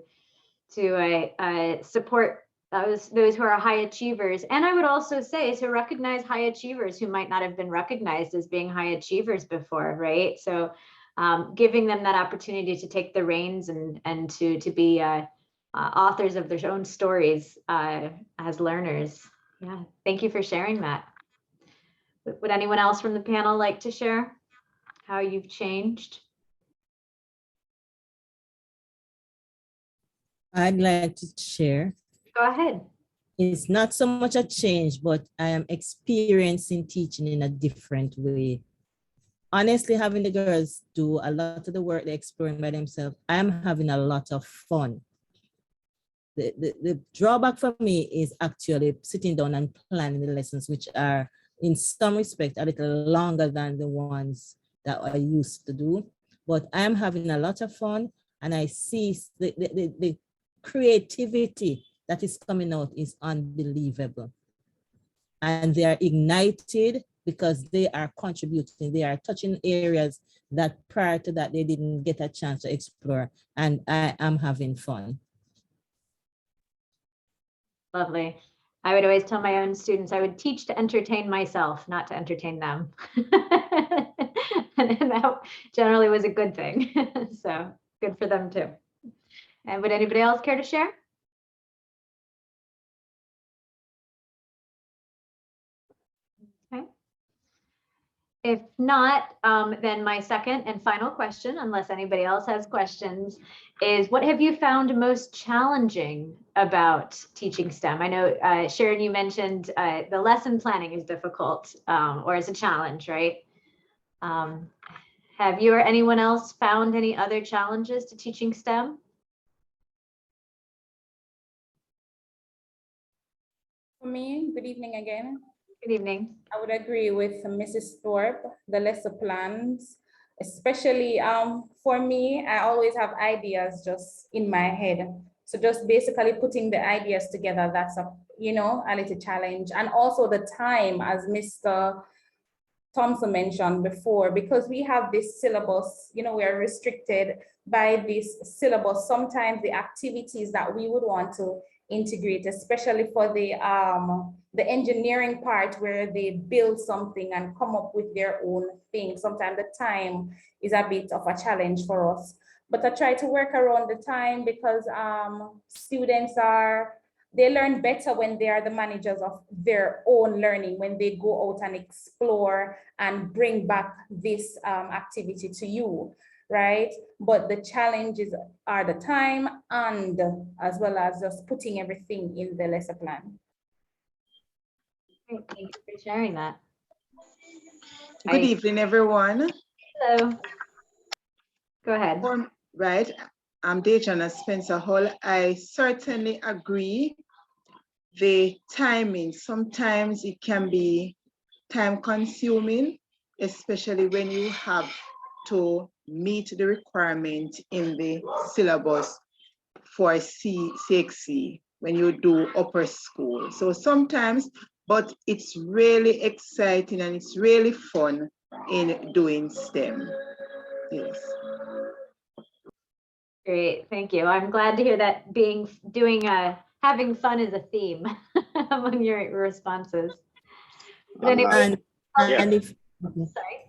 support those who are high achievers, and I would also say to recognize high achievers who might not have been recognized as being high achievers before, right? So giving them that opportunity to take the reins and to be authors of their own stories as learners. Yeah, thank you for sharing that. Would anyone else from the panel like to share how you've changed? I'd like to share. Go ahead. It's not so much a change, but I am experiencing teaching in a different way. Honestly, having the girls do a lot of the work they're exploring by themselves, I'm having a lot of fun. The drawback for me is actually sitting down and planning the lessons, which are in some respect a little longer than the ones that I used to do. But I'm having a lot of fun, and I see the creativity that is coming out is unbelievable. And they are ignited because they are contributing, they are touching areas that prior to that they didn't get a chance to explore, and I am having fun. Lovely. I would always tell my own students I would teach to entertain myself, not to entertain them. And that generally was a good thing. So good for them too. And would anybody else care to share? Okay. If not, then my second and final question, unless anybody else has questions, is what have you found most challenging about teaching STEM? I know, Sharon, you mentioned the lesson planning is difficult or is a challenge, right? Have you or anyone else found any other challenges to teaching STEM? For me, good evening again. Good evening. I would agree with Mrs. Thorpe, the lesson plans, especially for me, I always have ideas just in my head. So just basically putting the ideas together, that's a little challenge. And also the time, as Mr. Thompson mentioned before, because we have this syllabus, we are restricted by this syllabus. Sometimes the activities that we would want to integrate, especially for the engineering part where they build something and come up with their own thing. Sometimes the time is a bit of a challenge for us. But I try to work around the time because students are they learn better when they are the managers of their own learning, when they go out and explore and bring back this activity to you, right? But the challenges are the time and as well as just putting everything in the lesson plan. Great, thank you for sharing that. Good evening, everyone. Hello. Go ahead. Right, I'm Dejana Spencer Hall. I certainly agree. The timing, sometimes it can be time consuming, especially when you have to meet the requirement in the syllabus for CXC when you do upper school. So sometimes, but it's really exciting and it's really fun in doing STEM. Yes. Great, thank you. I'm glad to hear that having fun is a theme among your responses. But anyway, And if sorry.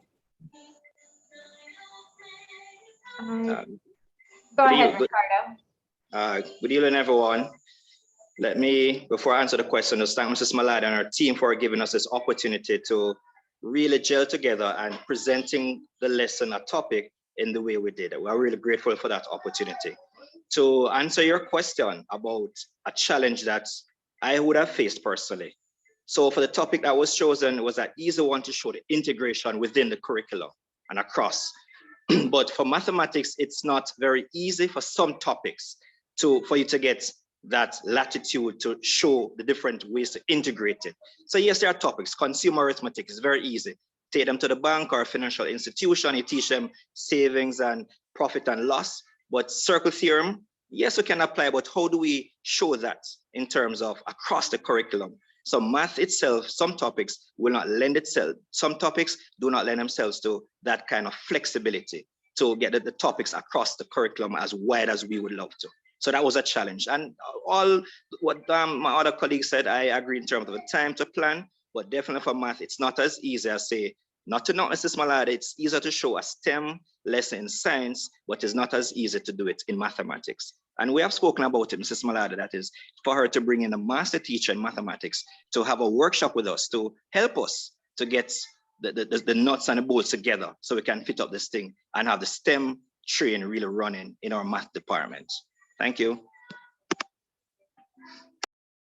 Go ahead, Ricardo. Good evening, everyone. Let me, before I answer the question, just thank Mrs. Malad and her team for giving us this opportunity to really gel together and presenting the lesson, a topic, in the way we did it. We're really grateful for that opportunity. To answer your question about a challenge that I would have faced personally. So for the topic that was chosen, it was an easy one to show the integration within the curriculum and across. But for mathematics, it's not very easy for some topics for you to get that latitude to show the different ways to integrate it. So yes, there are topics. Consumer arithmetic is very easy. Take them to the bank or a financial institution, you teach them savings and profit and loss. But circle theorem, yes, we can apply, but how do we show that in terms of across the curriculum? So math itself, some topics will not lend itself. Some topics do not lend themselves to that kind of flexibility to get the topics across the curriculum as wide as we would love to. So that was a challenge. And all what my other colleagues said, I agree in terms of the time to plan, but definitely for math, it's not as easy as say, not to knock Mrs. Malada, it's easier to show a STEM lesson in science, but it's not as easy to do it in mathematics. And we have spoken about it, Mrs. Malada, that is for her to bring in a master teacher in mathematics to have a workshop with us to help us to get the nuts and the bolts together so we can fit up this thing and have the STEM train really running in our math department. Thank you.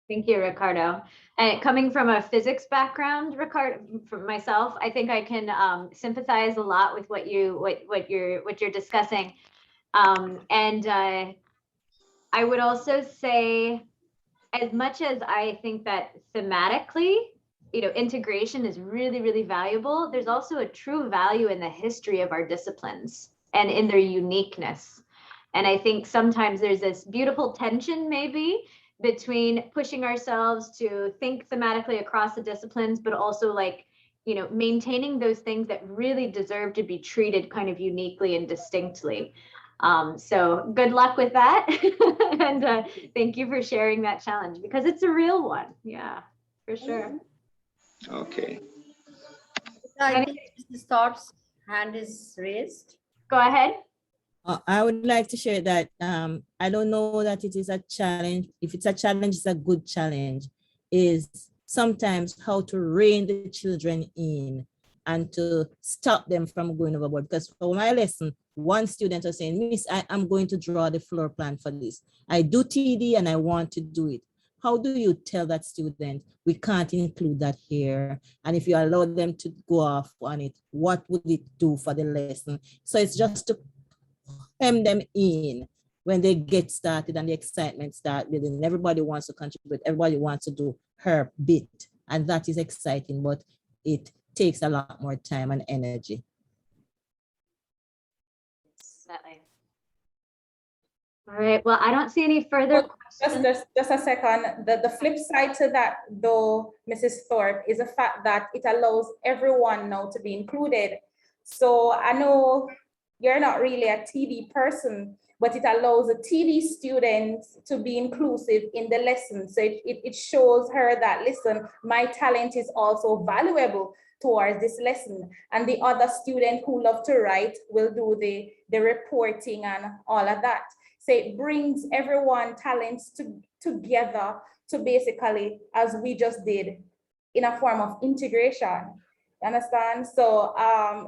Thank you, Ricardo. And coming from a physics background, Ricardo, for myself, I think I can sympathize a lot with what you're discussing. I would also say, as much as I think that thematically, integration is really, really valuable, there's also a true value in the history of our disciplines and in their uniqueness. And I think sometimes there's this beautiful tension maybe between pushing ourselves to think thematically across the disciplines, but also maintaining those things that really deserve to be treated kind of uniquely and distinctly. So good luck with that. And thank you for sharing that challenge because it's a real one. Yeah, for sure. Okay. I think Mrs. Thorpe's hand is raised. Go ahead. I would like to share that I don't know that it is a challenge. If it's a challenge, it's a good challenge. Is sometimes how to rein the children in and to stop them from going overboard. Because for my lesson, one student was saying, Miss, I'm going to draw the floor plan for this. I do TD and I want to do it. How do you tell that student, we can't include that here? And if you allow them to go off on it, what would it do for the lesson? So it's just to hem them in when they get started and the excitement starts building. Everybody wants to contribute. Everybody wants to do her bit. And that is exciting, but it takes a lot more time and energy. All right, well, I don't see any further questions. Just a second. The flip side to that, though, Mrs. Thorpe, is the fact that it allows everyone now to be included. So I know you're not really a TD person, but it allows the TD students to be inclusive in the lesson. So it shows her that, listen, my talent is also valuable towards this lesson. And the other student who love to write will do the reporting and all of that. So it brings everyone talents together to basically, as we just did, in a form of integration. Understand? So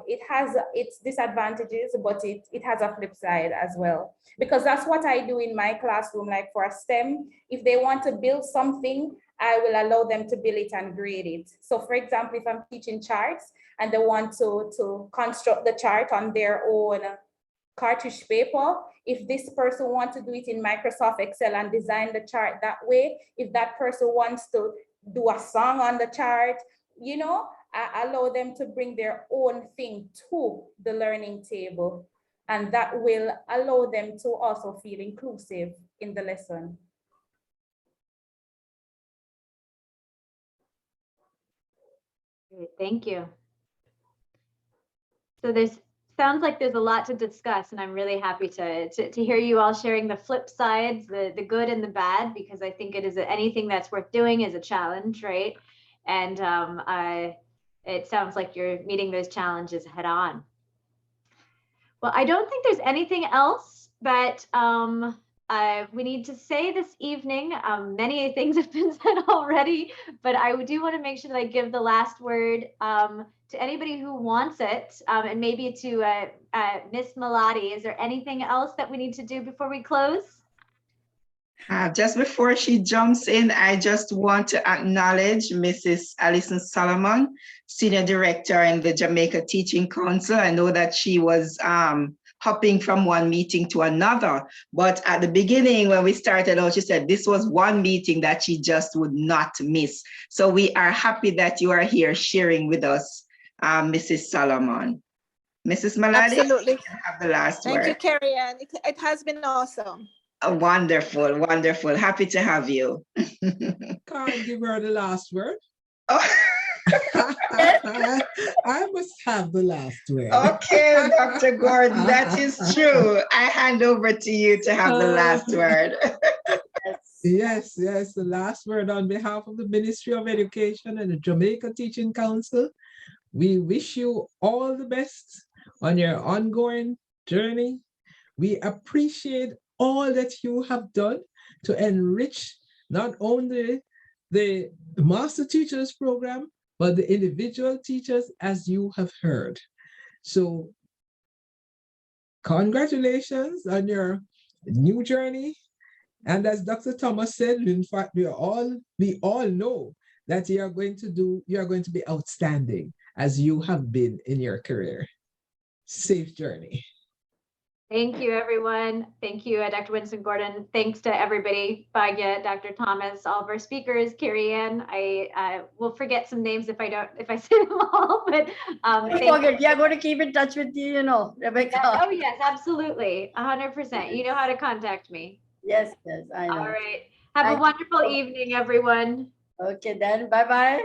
it has its disadvantages, but it has a flip side as well. Because that's what I do in my classroom. Like for a STEM, if they want to build something, I will allow them to build it and grade it. So for example, if I'm teaching charts and they want to construct the chart on their own cartridge paper, if this person wants to do it in Microsoft Excel and design the chart that way, if that person wants to do a song on the chart, you know, I allow them to bring their own thing to the learning table. And that will allow them to also feel inclusive in the lesson. Great, thank you. So sounds like there's a lot to discuss, and I'm really happy to hear you all sharing the flip sides, the good and the bad, because I think it is anything that's worth doing is a challenge, right? And it sounds like you're meeting those challenges head on. Well, I don't think there's anything else, but we need to say this evening, many things have been said already, but I do want to make sure that I give the last word to anybody who wants it, and maybe to Miss Melody. Is there anything else that we need to do before we close? Just before she jumps in, I just want to acknowledge Mrs. Alison Solomon, Senior Director in the Jamaica Teaching Council. I know that she was hopping from one meeting to another, but at the beginning when we started out, she said this was one meeting that she just would not miss. So we are happy that you are here sharing with us, Mrs. Solomon. Mrs. Melody, Absolutely. you have the last word. Thank you, Carrie Ann. It has been awesome. Wonderful, wonderful. Happy to have you. Can't give her the last word. Oh. I must have the last word. Okay, Dr. Gordon, that is true. I hand over to you to have the last word. Yes, the last word on behalf of the Ministry of Education and the Jamaica Teaching Council. We wish you all the best on your ongoing journey. We appreciate all that you have done to enrich not only the Master Teachers Program, but the individual teachers, as you have heard. So congratulations on your new journey. And as Dr. Thomas said, in fact, we all know that you are going to be outstanding as you have been in your career. Safe journey. Thank you, everyone. Thank you, Dr. Winston Gordon. Thanks to everybody, Bhagya, Dr. Thomas, all of our speakers, Carrie Ann. I will forget some names if I say them all, but we are going to keep in touch with you, Rebecca. Oh yes, absolutely, 100%. You know how to contact me. Yes, I know. All right. Have a wonderful evening, everyone. Okay, then. Bye-bye.